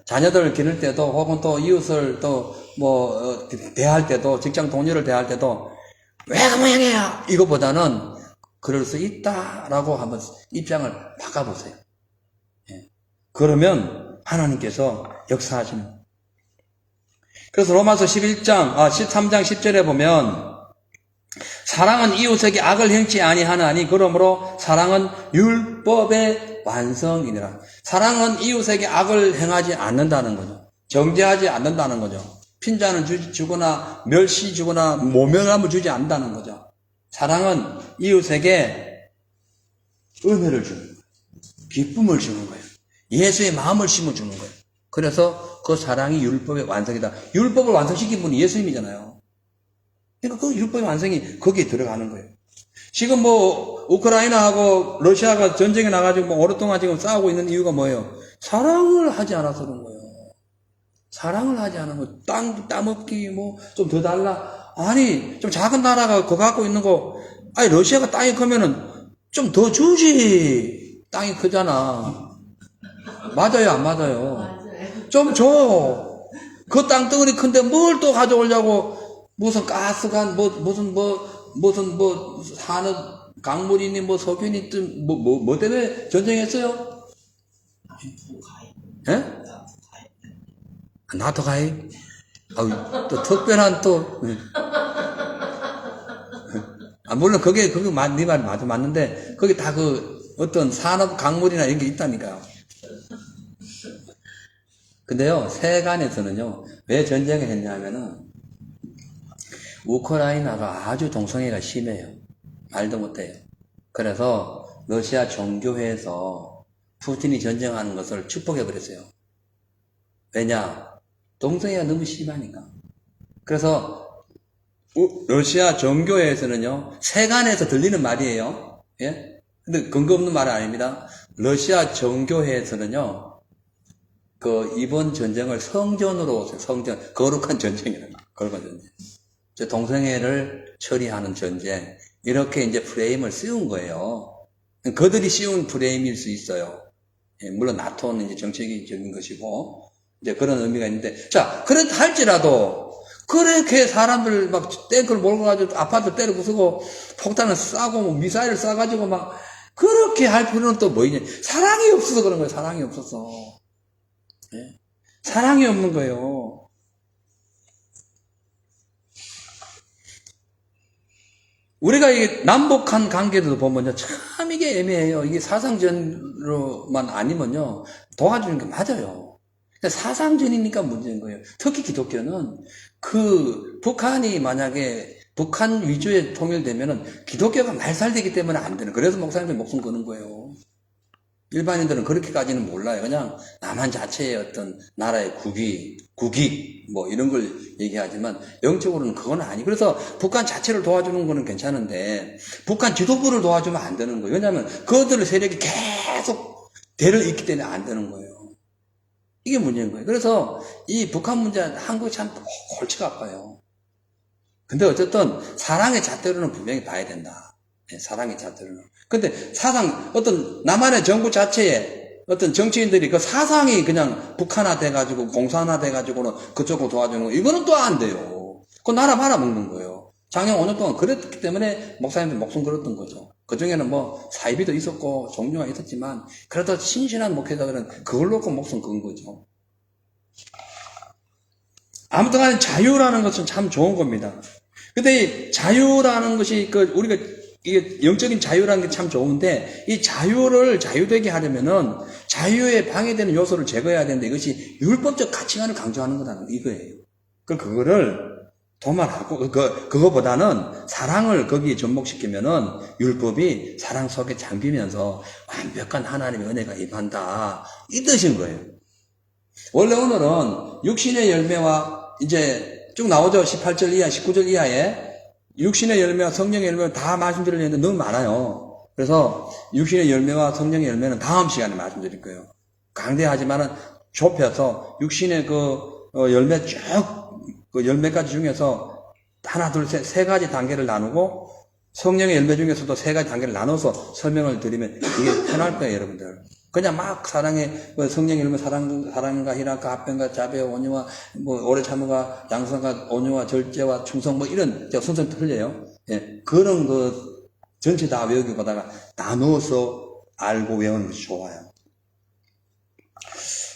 자녀들 기를 때도 혹은 또 이웃을 또 뭐 대할 때도 직장 동료를 대할 때도 왜 그 모양이야? 이거보다는 그럴 수 있다라고 한번 입장을 바꿔보세요. 예. 그러면 하나님께서 역사하시는. 그래서 로마서 13장 10절에 보면 사랑은 이웃에게 악을 행치 아니하나니 그러므로 사랑은 율법의 완성이니라. 사랑은 이웃에게 악을 행하지 않는다는 거죠. 정죄하지 않는다는 거죠. 핀잔을 주거나 멸시 주거나 모멸함을 주지 않는다는 거죠. 사랑은 이웃에게 은혜를 주는 거예요. 기쁨을 주는 거예요. 예수의 마음을 심어주는 거예요. 그래서 그 사랑이 율법의 완성이다. 율법을 완성시킨 분이 예수님이잖아요. 그러니까 그 율법의 완성이 거기에 들어가는 거예요. 지금 뭐 우크라이나하고 러시아가 전쟁에 나가지고 뭐 오랫동안 지금 싸우고 있는 이유가 뭐예요? 사랑을 하지 않아서 그런 거예요. 사랑을 하지 않은 거. 땅 따먹기 뭐 좀 더 달라. 아니 좀 작은 나라가 그거 갖고 있는 거 아니 러시아가 땅이 크면은 좀 더 주지. 땅이 크잖아. 맞아요 안 맞아요? 맞아요. 좀 줘. 그 땅덩어리 큰데 뭘 또 가져오려고 무슨 가스관 무슨 산업 강물이니 뭐 석유니 뭐 때문에 전쟁했어요? 예? 나토 가입? 또 특별한 또 물론 그게 네 말이 맞는데 거기 다 그 어떤 산업 강물이나 이런 게 있다니까요. 근데요 세간에서는요 왜 전쟁을 했냐면은 우크라이나가 아주 동성애가 심해요. 말도 못해요. 그래서 러시아 정교회에서 푸틴이 전쟁하는 것을 축복해버렸어요. 왜냐? 동성애가 너무 심하니까. 그래서 러시아 정교회에서는요 세간에서 들리는 말이에요. 예? 근데 근거 없는 말은 아닙니다. 러시아 정교회에서는요 그 이번 전쟁을 성전으로 성전 거룩한 전쟁이라고. 거룩한 전쟁. 동성애를 처리하는 전쟁. 이렇게 이제 프레임을 씌운 거예요. 그들이 씌운 프레임일 수 있어요. 예, 물론 나토는 이제 정책적인 것이고 이제 그런 의미가 있는데, 자, 그렇다 할지라도 그렇게 사람들 막 탱크를 몰고 가지고 아파트 때려 부수고 폭탄을 쏴고 뭐 미사일을 쏴가지고 막 그렇게 할 필요는 또 뭐 있냐? 사랑이 없어서 그런 거예요. 사랑이 없어서. 예? 사랑이 없는 거예요. 우리가 이게 남북한 관계도 보면요, 참 이게 애매해요. 이게 사상전으로만 아니면요, 도와주는 게 맞아요. 사상전이니까 문제인 거예요. 특히 기독교는 그 북한이 만약에 북한 위주에 통일되면은 기독교가 말살되기 때문에 안 되는. 그래서 목사님들 목숨 거는 거예요. 일반인들은 그렇게까지는 몰라요. 그냥 남한 자체의 어떤 나라의 국익 뭐 이런 걸 얘기하지만 영적으로는 그건 아니고. 그래서 북한 자체를 도와주는 거는 괜찮은데 북한 지도부를 도와주면 안 되는 거예요. 왜냐하면 그들의 세력이 계속 대를 잇기 때문에 안 되는 거예요. 이게 문제인 거예요. 그래서 이 북한 문제 한국이 참 골치가 아파요. 근데 어쨌든 사랑의 잣대로는 분명히 봐야 된다. 네, 사랑의 잣대로는. 근데 사상 어떤 남한의 정부 자체에 어떤 정치인들이 그 사상이 그냥 북한화 돼가지고 공산화 돼가지고는 그쪽으로 도와주는 거 이거는 또 안 돼요. 그 나라 말아먹는 거예요. 작년 5년 동안 그랬기 때문에 목사님들 목숨 걸었던 거죠. 그 중에는 뭐 사이비도 있었고 종류가 있었지만 그래도 신실한 목회자들은 그걸 놓고 목숨 건 거죠. 아무튼 간에 자유라는 것은 참 좋은 겁니다. 근데 이 자유라는 것이 우리가 이게 영적인 자유라는 게 참 좋은데 이 자유를 자유되게 하려면은 자유에 방해되는 요소를 제거해야 되는데 이것이 율법적 가치관을 강조하는 거다 이거예요. 그거를 도말하고, 그거보다는 사랑을 거기에 접목시키면은 율법이 사랑 속에 잠기면서 완벽한 하나님의 은혜가 임한다. 이 뜻인 거예요. 원래 오늘은 육신의 열매와 이제 쭉 나오죠. 18절 이하, 19절 이하에 육신의 열매와 성령의 열매를 다 말씀드리려는데 너무 많아요. 그래서 육신의 열매와 성령의 열매는 다음 시간에 말씀드릴 거예요. 강대하지만은 좁혀서 육신의 열매 쭉 그 열매까지 중에서 하나, 둘, 셋, 세 가지 단계를 나누고 성령의 열매 중에서도 세 가지 단계를 나눠서 설명을 드리면 이게 편할 거예요, 여러분들. 그냥 막 성령의 열매 사랑과 희락과 합병과 자비와 온유와 오래 참음과 양선과 온유와 절제와 충성 이런 순서 틀려요. 예, 그런 전체 다 외우기보다가 나누어서 알고 외우는 것이 좋아요.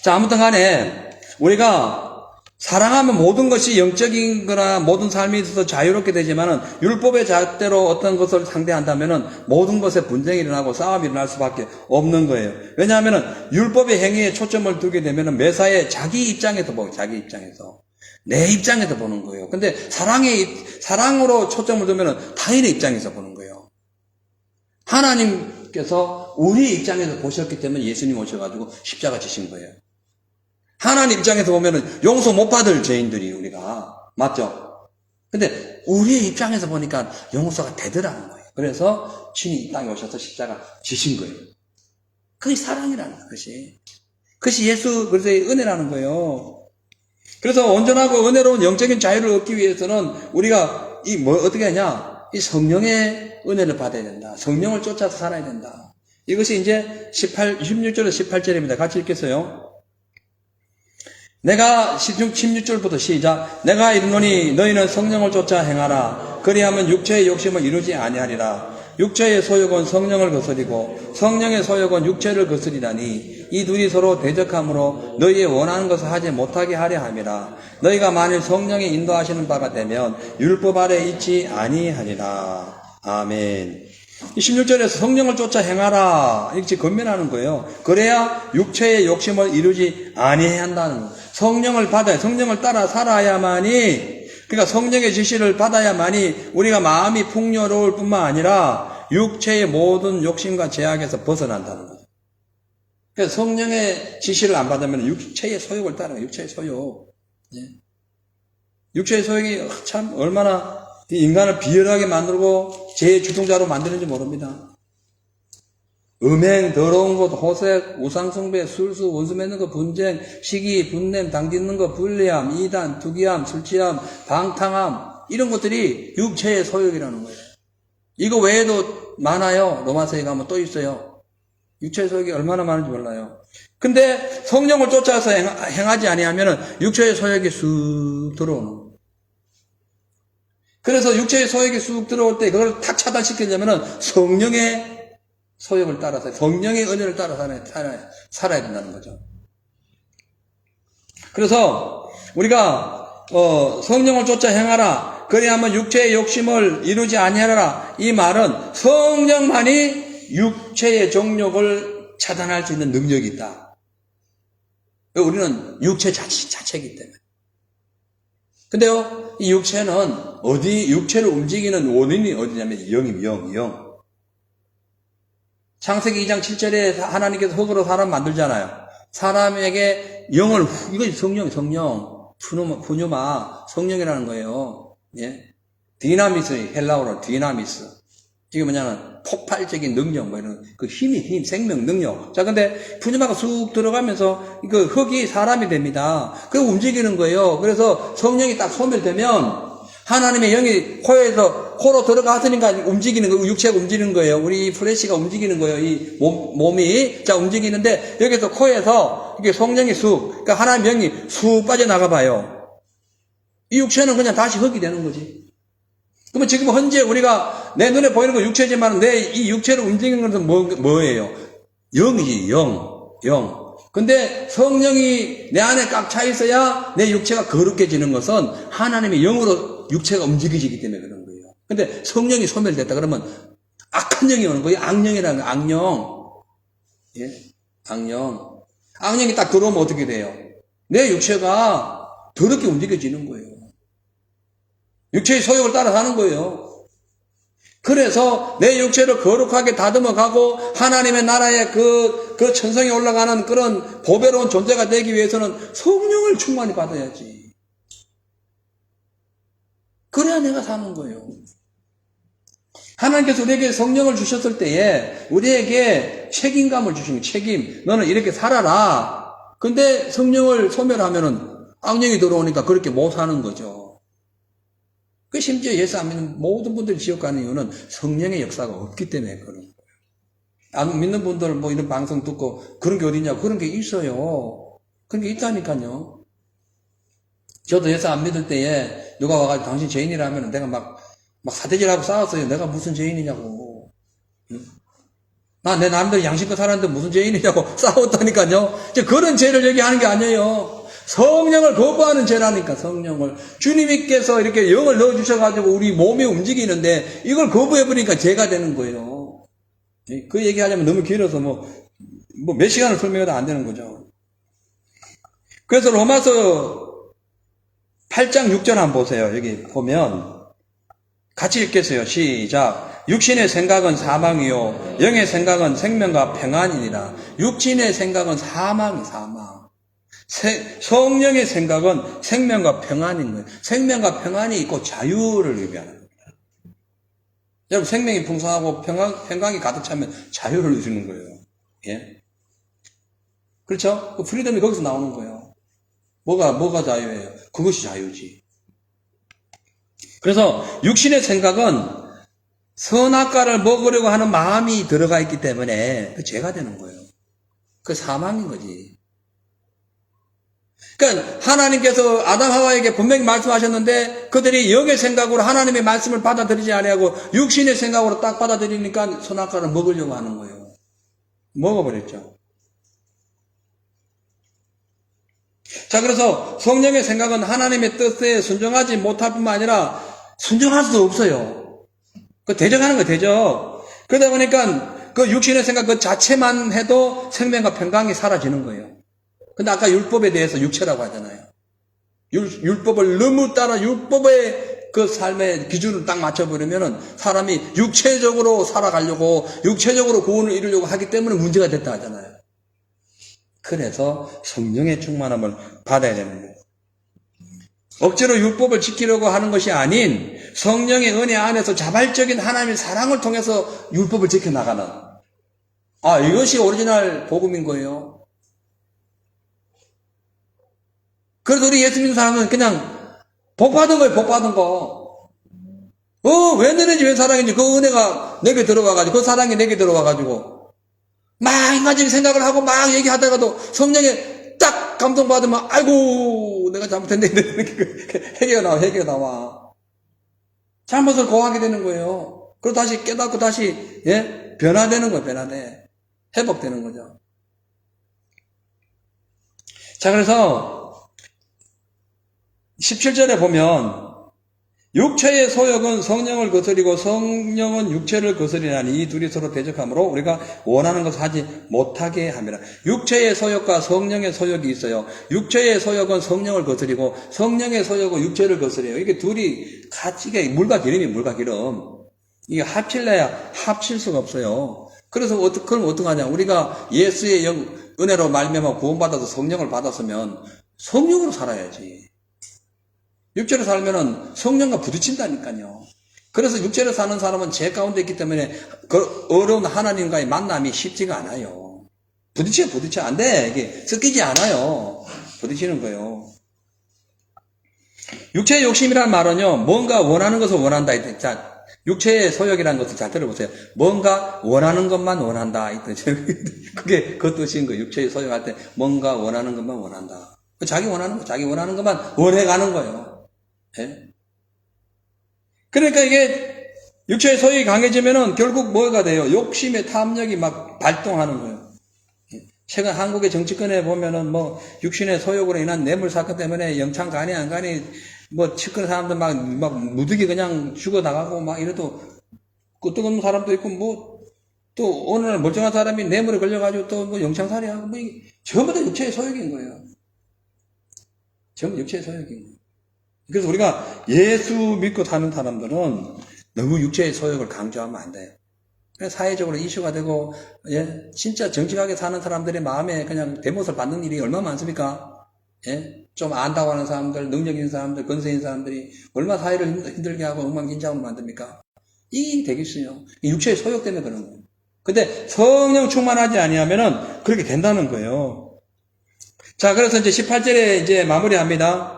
자, 아무튼 간에 우리가 사랑하면 모든 것이 영적인 거나 모든 삶에 있어서 자유롭게 되지만은 율법의 잣대로 어떤 것을 상대한다면은 모든 것에 분쟁이 일어나고 싸움이 일어날 수밖에 없는 거예요. 왜냐하면은 율법의 행위에 초점을 두게 되면은 매사에 자기 입장에서 보고, 자기 입장에서. 내 입장에서 보는 거예요. 근데 사랑으로 초점을 두면은 타인의 입장에서 보는 거예요. 하나님께서 우리 입장에서 보셨기 때문에 예수님 오셔가지고 십자가 지신 거예요. 하나님 입장에서 보면은 용서 못 받을 죄인들이 우리가. 맞죠? 근데 우리의 입장에서 보니까 용서가 되더라는 거예요. 그래서 친히 이 땅에 오셔서 십자가 지신 거예요. 그게 사랑이라는 것이. 그것이 예수 그리스도의 은혜라는 거예요. 그래서 온전하고 은혜로운 영적인 자유를 얻기 위해서는 우리가 어떻게 하냐? 이 성령의 은혜를 받아야 된다. 성령을 쫓아서 살아야 된다. 이것이 이제 16절에서 18절입니다. 같이 읽겠어요. 내가 16절부터 시작. 내가 이르노니 너희는 성령을 쫓아 행하라. 그리하면 육체의 욕심을 이루지 아니하리라. 육체의 소욕은 성령을 거스리고 성령의 소욕은 육체를 거스리다니 이 둘이 서로 대적함으로 너희의 원하는 것을 하지 못하게 하려 함이라. 너희가 만일 성령의 인도하시는 바가 되면 율법 아래 있지 아니하리라. 아멘. 16절에서 성령을 쫓아 행하라 이렇게 건면하는 거예요. 그래야 육체의 욕심을 이루지 아니해야 한다는 거예요. 성령을 받아야, 성령을 따라 살아야만이, 그러니까 성령의 지시를 받아야만이 우리가 마음이 풍요로울 뿐만 아니라 육체의 모든 욕심과 제약에서 벗어난다는 거죠. 그래서 성령의 지시를 안 받으면 육체의 소욕을 따라가요. 육체의 소욕. 예. 육체의 소욕이 참 얼마나 인간을 비열하게 만들고 죄의 주동자로 만드는지 모릅니다. 음행, 더러운 것, 호색, 우상숭배, 술수, 원수 맺는 것, 분쟁, 시기, 분냄, 당짓는 것, 불리함, 이단, 투기함, 술취함, 방탕함 이런 것들이 육체의 소욕이라는 거예요. 이거 외에도 많아요. 로마서에 가면 또 있어요. 육체의 소욕이 얼마나 많은지 몰라요. 근데 성령을 쫓아서 행하지 아니하면 육체의 소욕이 쑥 들어오는 거예요. 그래서 육체의 소욕이 쑥 들어올 때 그걸 탁 차단시키려면 성령의 소욕을 따라서 성령의 은혜를 따라 살아야 된다는 거죠. 그래서 우리가 성령을 쫓아 행하라. 그리하면 육체의 욕심을 이루지 아니하라. 이 말은 성령만이 육체의 정욕을 차단할 수 있는 능력이 있다. 우리는 육체 자체이기 때문에. 근데요, 이 육체는 육체를 움직이는 원인이 어디냐면 영. 창세기 2장 7절에 하나님께서 흙으로 사람 만들잖아요. 사람에게 영을, 이거 성령, 푸뉴마, 성령이라는 거예요. 예. 디나미스, 헬라어로 디나미스. 이게 뭐냐면 폭발적인 능력, 이런, 힘, 생명, 능력. 자, 근데 푸뉴마가 쑥 들어가면서 흙이 사람이 됩니다. 그거 움직이는 거예요. 그래서 성령이 딱 소멸되면 하나님의 영이 코로 들어갔으니까 움직이는 거예요. 육체가 움직이는 거예요. 우리 플래시가 움직이는 거예요. 이 몸이. 자, 움직이는데, 여기서 코에서, 이게 성령이 그러니까 하나님의 영이 쑥 빠져나가 봐요. 이 육체는 그냥 다시 흙이 되는 거지. 그러면 지금 현재 우리가 내 눈에 보이는 건 육체지만 이 육체를 움직이는 것은 뭐예요? 영이지, 영. 근데 성령이 내 안에 꽉 차 있어야 내 육체가 거룩해지는 것은 하나님의 영으로 육체가 움직이기 때문에 그런 거예요. 근데 성령이 소멸됐다 그러면 악한 영이 오는 거예요. 악령이라는 거예요. 악령. 예? 악령. 악령이 딱 들어오면 어떻게 돼요? 내 육체가 더럽게 움직여지는 거예요. 육체의 소욕을 따라 사는 거예요. 그래서 내 육체를 거룩하게 다듬어 가고 하나님의 나라의 그 천성에 올라가는 그런 보배로운 존재가 되기 위해서는 성령을 충만히 받아야지. 그래야 내가 사는 거예요. 하나님께서 우리에게 성령을 주셨을 때에 우리에게 책임감을 주시는 책임. 너는 이렇게 살아라. 근데 성령을 소멸하면은 악령이 들어오니까 그렇게 못 사는 거죠. 그 심지어 예수 안 믿는 모든 분들이 지옥 가는 이유는 성령의 역사가 없기 때문에 그런 거예요. 안 믿는 분들 뭐 이런 방송 듣고 그런 게 어디냐고 그런 게 있어요. 그런 게 있다니까요. 저도 예수 안 믿을 때에 누가 와가지고 당신 죄인이라면 내가 막 사대질하고 싸웠어요. 내가 무슨 죄인이냐고. 나 내 남들 양심껏 살았는데 무슨 죄인이냐고 싸웠다니까요. 이제 그런 죄를 얘기하는 게 아니에요. 성령을 거부하는 죄라니까, 성령을. 주님께서 이렇게 영을 넣어주셔가지고 우리 몸이 움직이는데 이걸 거부해버리니까 죄가 되는 거예요. 그 얘기하려면 너무 길어서 뭐 몇 시간을 설명해도 안 되는 거죠. 그래서 로마서 8장 6절 한번 보세요. 여기 보면 같이 읽겠어요. 시작. 육신의 생각은 사망이요 영의 생각은 생명과 평안이니라. 육신의 생각은 사망이 사망. 성령의 생각은 생명과 평안인 거예요. 생명과 평안이 있고 자유를 의미하는 겁니다. 여러분 생명이 풍성하고 평강이 가득 차면 자유를 누리는 거예요. 예? 그렇죠? 그 프리덤이 거기서 나오는 거예요. 뭐가 자유예요? 그것이 자유지. 그래서 육신의 생각은 선악과를 먹으려고 하는 마음이 들어가 있기 때문에 그 죄가 되는 거예요. 그 사망인 거지. 그러니까 하나님께서 아담 하와에게 분명히 말씀하셨는데 그들이 영의 생각으로 하나님의 말씀을 받아들이지 아니하고 육신의 생각으로 딱 받아들이니까 선악과를 먹으려고 하는 거예요. 먹어버렸죠. 자, 그래서 성령의 생각은 하나님의 뜻에 순종하지 못할 뿐만 아니라 순종할 수도 없어요. 그 대적하는 거 대적. 그러다 보니까 그 육신의 생각 그 자체만 해도 생명과 평강이 사라지는 거예요. 근데 아까 율법에 대해서 육체라고 하잖아요. 율법을 너무 따라 율법의 그 삶의 기준을 딱 맞춰버리면은 사람이 육체적으로 살아가려고 육체적으로 구원을 이루려고 하기 때문에 문제가 됐다 하잖아요. 그래서 성령의 충만함을 받아야 되는 거예요. 억지로 율법을 지키려고 하는 것이 아닌 성령의 은혜 안에서 자발적인 하나님의 사랑을 통해서 율법을 지켜나가는 이것이 오리지널 복음인 거예요. 그래서 우리 예수 믿는 사람은 그냥 복 받은 거예요. 복 받은 거. 왜 내는지 왜 사랑인지 그 은혜가 내게 들어와가지고 그 사랑이 내게 들어와가지고 막 인간적인 생각을 하고 막 얘기하다가도 성령에 딱 감동받으면 아이고 내가 잘못했네 이렇게 회개가 나와. 잘못을 고하게 되는 거예요. 그리고 다시 깨닫고 다시 변화되는 거예요. 변화돼. 회복되는 거죠. 자, 그래서 17절에 보면 육체의 소욕은 성령을 거스리고 성령은 육체를 거스리나니 이 둘이 서로 대적하므로 우리가 원하는 것을 하지 못하게 합니다. 육체의 소욕과 성령의 소욕이 있어요. 육체의 소욕은 성령을 거스리고 성령의 소욕은 육체를 거스려요. 이게 둘이 같이 물과 기름이 물과 기름. 이게 합칠래야 합칠 수가 없어요. 그래서 그럼 어떡하냐? 우리가 예수의 은혜로 말미암아 구원받아서 성령을 받았으면 성령으로 살아야지. 육체로 살면은 성령과 부딪힌다니까요. 그래서 육체로 사는 사람은 죄 가운데 있기 때문에 그 어려운 하나님과의 만남이 쉽지가 않아요. 부딪혀 안 돼. 이게 섞이지 않아요. 부딪히는 거예요. 육체의 욕심이라는 말은요, 뭔가 원하는 것을 원한다. 자, 육체의 소욕이라는 것을 잘 들어보세요. 뭔가 원하는 것만 원한다. 그게 그 뜻인 거예요. 육체의 소욕할 때 뭔가 원하는 것만 원한다. 자기 원하는 것만 원해가는 거예요. 예? 그러니까 이게 육체의 소욕이 강해지면은 결국 뭐가 돼요? 욕심의 탐욕이 막 발동하는 거예요. 최근 한국의 정치권에 보면은 뭐 육신의 소욕으로 인한 뇌물 사건 때문에 영창 가니 안 가니 뭐 치권 사람들 막 무득이 그냥 죽어 나가고 막 이래도 끄떡없는 사람도 있고 뭐 또 오늘 멀쩡한 사람이 뇌물에 걸려가지고 또 뭐 영창살이하고 뭐 이게 전부 다 육체의 소욕인 거예요. 전부 육체의 소욕인 거예요. 그래서 우리가 예수 믿고 사는 사람들은 너무 육체의 소욕을 강조하면 안 돼요. 그냥 사회적으로 이슈가 되고, 예, 진짜 정직하게 사는 사람들의 마음에 그냥 대못을 받는 일이 얼마나 많습니까? 예, 좀 안다고 하는 사람들, 능력 있는 사람들, 근세 있는 사람들이 얼마나 사회를 힘들게 하고 엉망진창으로 만듭니까? 이게 되겠어요. 육체의 소욕 때문에 그런 거예요. 근데 성령 충만하지 아니하면은 그렇게 된다는 거예요. 자, 그래서 이제 18절에 이제 마무리합니다.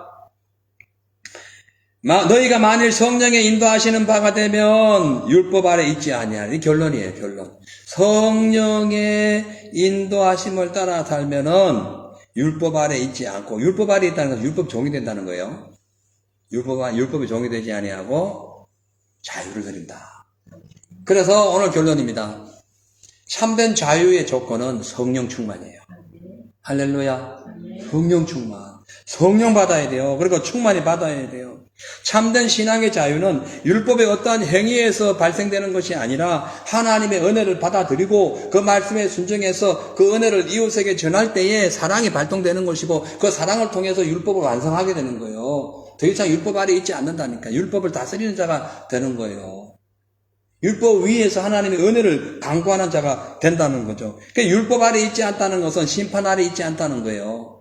너희가 만일 성령의 인도하시는 바가 되면 율법 아래 있지 아니하리. 이 결론이에요, 결론. 성령의 인도하심을 따라 살면은 율법 아래 있지 않고, 율법 아래 있다는 것은 율법 종이 된다는 거예요. 율법이 종이 되지 아니하고 자유를 드린다. 그래서 오늘 결론입니다. 참된 자유의 조건은 성령 충만이에요. 할렐루야. 성령 충만. 성령 받아야 돼요. 그리고 충만히 받아야 돼요. 참된 신앙의 자유는 율법의 어떠한 행위에서 발생되는 것이 아니라 하나님의 은혜를 받아들이고 그 말씀에 순종해서 그 은혜를 이웃에게 전할 때에 사랑이 발동되는 것이고 그 사랑을 통해서 율법을 완성하게 되는 거예요. 더 이상 율법 아래 있지 않는다니까. 율법을 다스리는 자가 되는 거예요. 율법 위에서 하나님의 은혜를 강구하는 자가 된다는 거죠. 그러니까 율법 아래 있지 않다는 것은 심판 아래 있지 않다는 거예요.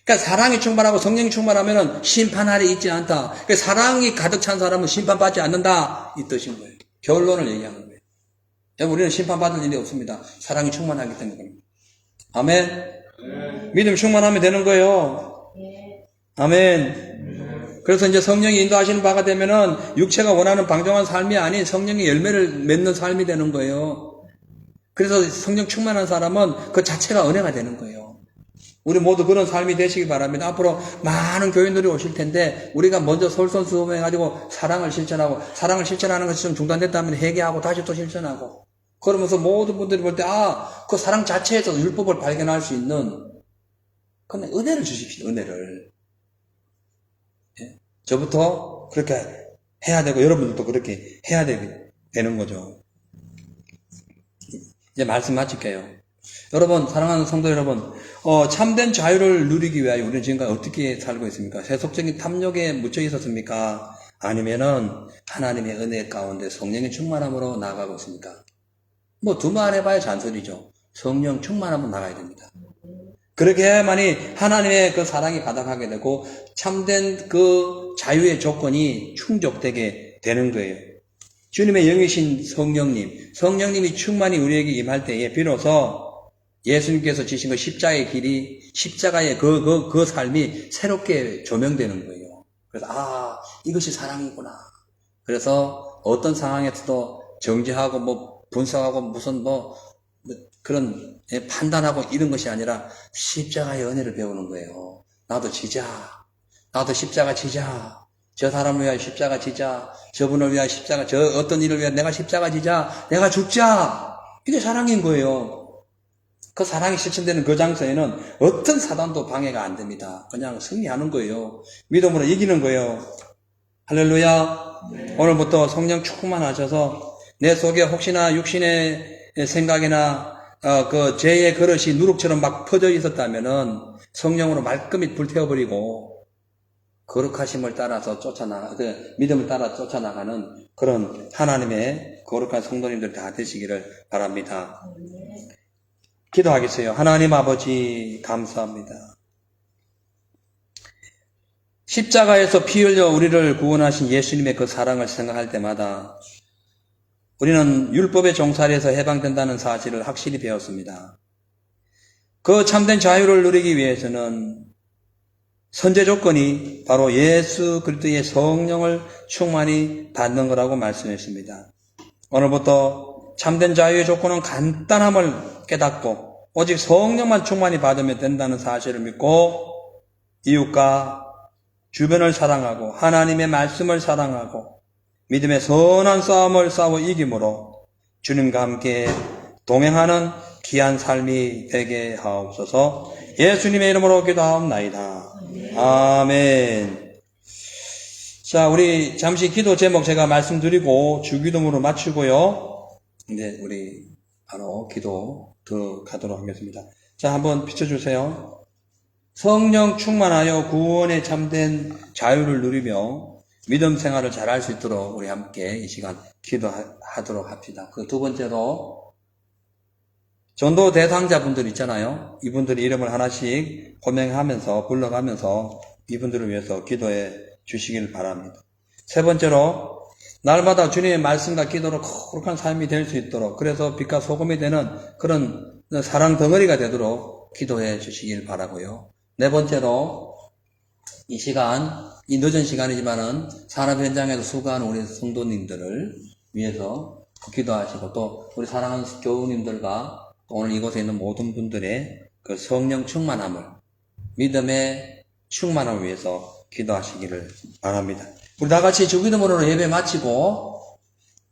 그러니까 사랑이 충만하고 성령이 충만하면 심판 아래 있지 않다. 그러니까 사랑이 가득 찬 사람은 심판받지 않는다. 이 뜻인 거예요. 결론을 얘기하는 거예요. 여러분, 우리는 심판받을 일이 없습니다. 사랑이 충만하기 때문에. 아멘. 믿음 충만하면 되는 거예요. 아멘. 그래서 이제 성령이 인도하시는 바가 되면은 육체가 원하는 방종한 삶이 아닌 성령의 열매를 맺는 삶이 되는 거예요. 그래서 성령 충만한 사람은 그 자체가 은혜가 되는 거예요. 우리 모두 그런 삶이 되시기 바랍니다. 앞으로 많은 교인들이 오실 텐데 우리가 먼저 솔선수범해가지고 사랑을 실천하는 것이 좀 중단됐다면 회개하고 다시 또 실천하고 그러면서 모든 분들이 볼 때 그 사랑 자체에서 율법을 발견할 수 있는 그런 은혜를 주십시오. 은혜를. 예? 저부터 그렇게 해야 되고 여러분들도 그렇게 해야 되는 거죠. 이제 말씀 마칠게요. 여러분, 사랑하는 성도 여러분, 참된 자유를 누리기 위하여 우리는 지금까지 어떻게 살고 있습니까? 세속적인 탐욕에 묻혀 있었습니까? 아니면은 하나님의 은혜 가운데 성령의 충만함으로 나아가고 있습니까? 뭐 두말 해봐야 잔소리죠. 성령 충만함으로 나가야 됩니다. 그렇게 해야만이 하나님의 그 사랑이 가득하게 되고 참된 그 자유의 조건이 충족되게 되는 거예요. 주님의 영이신 성령님이 충만히 우리에게 임할 때에 비로소 예수님께서 지신 그 십자가의 길이, 십자가의 그 삶이 새롭게 조명되는 거예요. 그래서, 이것이 사랑이구나. 그래서 어떤 상황에서도 정죄하고 분석하고 무슨 그런 판단하고 이런 것이 아니라 십자가의 은혜를 배우는 거예요. 나도 십자가 지자. 저 사람을 위하여 십자가 지자. 저분을 위하여 십자가, 저 어떤 일을 위하여 내가 십자가 지자. 내가 죽자. 이게 사랑인 거예요. 그 사랑이 실천되는 그 장소에는 어떤 사단도 방해가 안 됩니다. 그냥 승리하는 거예요. 믿음으로 이기는 거예요. 할렐루야. 네. 오늘부터 성령 충만하셔서 내 속에 혹시나 육신의 생각이나 그 죄의 그릇이 누룩처럼 막 퍼져 있었다면은 성령으로 말끔히 불태워버리고 거룩하심을 따라서 믿음을 따라 쫓아나가는 그런 하나님의 거룩한 성도님들 다 되시기를 바랍니다. 기도하겠어요. 하나님 아버지 감사합니다. 십자가에서 피 흘려 우리를 구원하신 예수님의 그 사랑을 생각할 때마다 우리는 율법의 종살이에서 해방된다는 사실을 확실히 배웠습니다. 그 참된 자유를 누리기 위해서는 선제 조건이 바로 예수 그리스도의 성령을 충만히 받는 거라고 말씀했습니다. 오늘부터 참된 자유의 조건은 간단함을 깨닫고 오직 성령만 충만히 받으면 된다는 사실을 믿고 이웃과 주변을 사랑하고 하나님의 말씀을 사랑하고 믿음의 선한 싸움을 싸워 이김으로 주님과 함께 동행하는 귀한 삶이 되게 하옵소서. 예수님의 이름으로 기도하옵나이다. 아멘. 자, 우리 잠시 기도 제목 제가 말씀드리고 주기도문으로 마치고요. 이제 우리 바로 기도 더 가도록 하겠습니다. 자, 한번 비춰주세요. 성령 충만하여 구원의 참된 자유를 누리며 믿음 생활을 잘할 수 있도록 우리 함께 이 시간 기도하도록 합시다. 그 두 번째로 전도 대상자분들 있잖아요. 이분들의 이름을 하나씩 호명하면서 불러가면서 이분들을 위해서 기도해 주시길 바랍니다. 세 번째로 날마다 주님의 말씀과 기도로 거룩한 삶이 될 수 있도록, 그래서 빛과 소금이 되는 그런 사랑 덩어리가 되도록 기도해 주시길 바라고요. 네 번째로 이 시간, 이 늦은 시간이지만은 산업 현장에서 수고하는 우리 성도님들을 위해서 기도하시고, 또 우리 사랑하는 교우님들과 또 오늘 이곳에 있는 모든 분들의 그 성령 충만함을, 믿음의 충만함을 위해서 기도하시기를 바랍니다. 우리 다 같이 주기도문으로 예배 마치고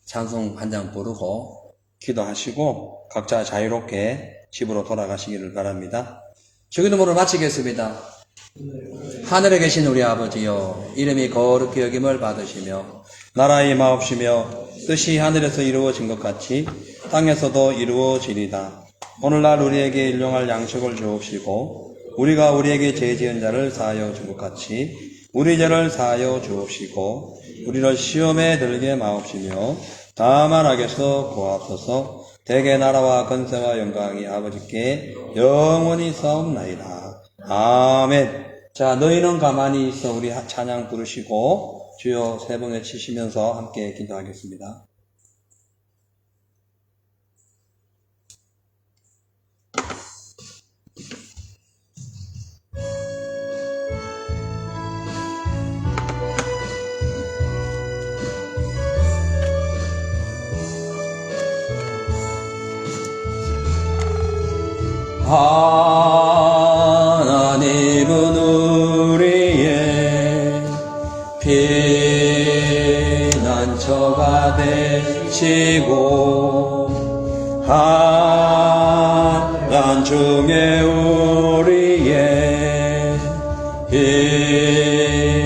찬송 한 장 부르고 기도하시고 각자 자유롭게 집으로 돌아가시기를 바랍니다. 주기도문을 마치겠습니다. 하늘에 계신 우리 아버지여, 이름이 거룩히 여김을 받으시며 나라의 마옵시며 뜻이 하늘에서 이루어진 것 같이 땅에서도 이루어지리다. 오늘날 우리에게 일용할 양식을 주옵시고 우리가 우리에게 죄 지은 자를 사하여 준 것 같이 우리 죄를 사하여 주옵시고 우리를 시험에 들게 마옵시며 다만 악에서 구하옵소서. 대개 나라와 권세와 영광이 아버지께 영원히 싸움나이다. 아멘. 자, 너희는 가만히 있어. 우리 찬양 부르시고 주여 세 번 외치시면서 함께 기도하겠습니다. 하나님은 우리의 피난처가 되시고 환난 중에 우리의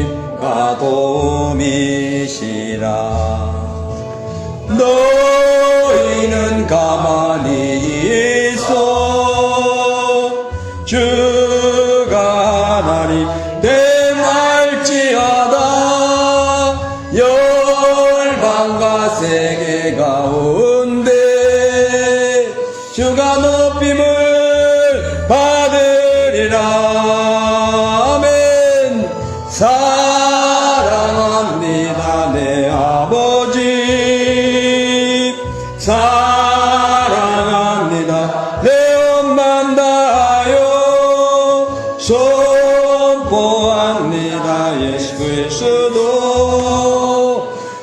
힘과 도움이시라. 너희는 가만히 있어. 주가 하나님 대말지어다. 열방과 세계 가운데 주가 높임을 받으리라. 아멘. 사랑합니다 내 아버지, 사랑합니다 내 엄만 다하여 선포합니다. 예수 그리스도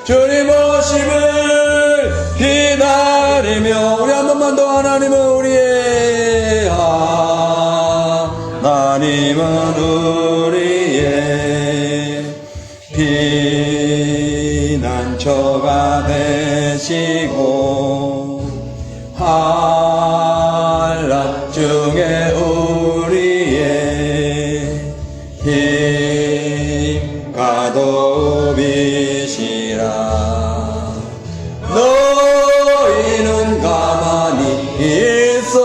주님 오심을 기다리며. 우리 한 번만 더. 하나님은 우리의 하나님은 우리의 피난처가 되시고 환난 중에 우리의 힘과 도움이시라. 너희는 가만히 있어.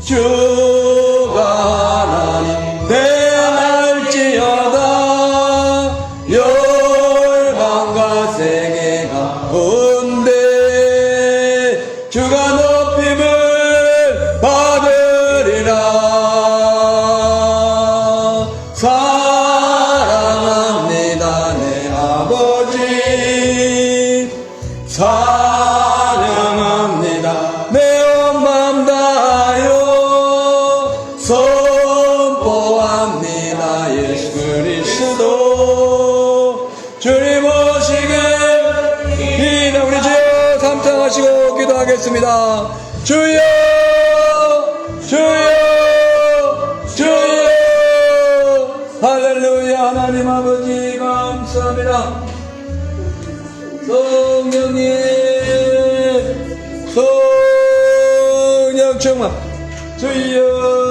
주가 하나님 대할지어다. 열방과 세계 가운데 주가 높임을 받으리라. 사랑합니다 내 아버지, 사랑합니다 내 온 맘 다하여 선포합니다. 예수 그리스도 주님 오시길 기다. 우리 주여 삼창하시고 기도하겠습니다. 주여 주여 주여. 할렐루야. 하나님 아버지 감사합니다. 성령님, 성령 충만 주여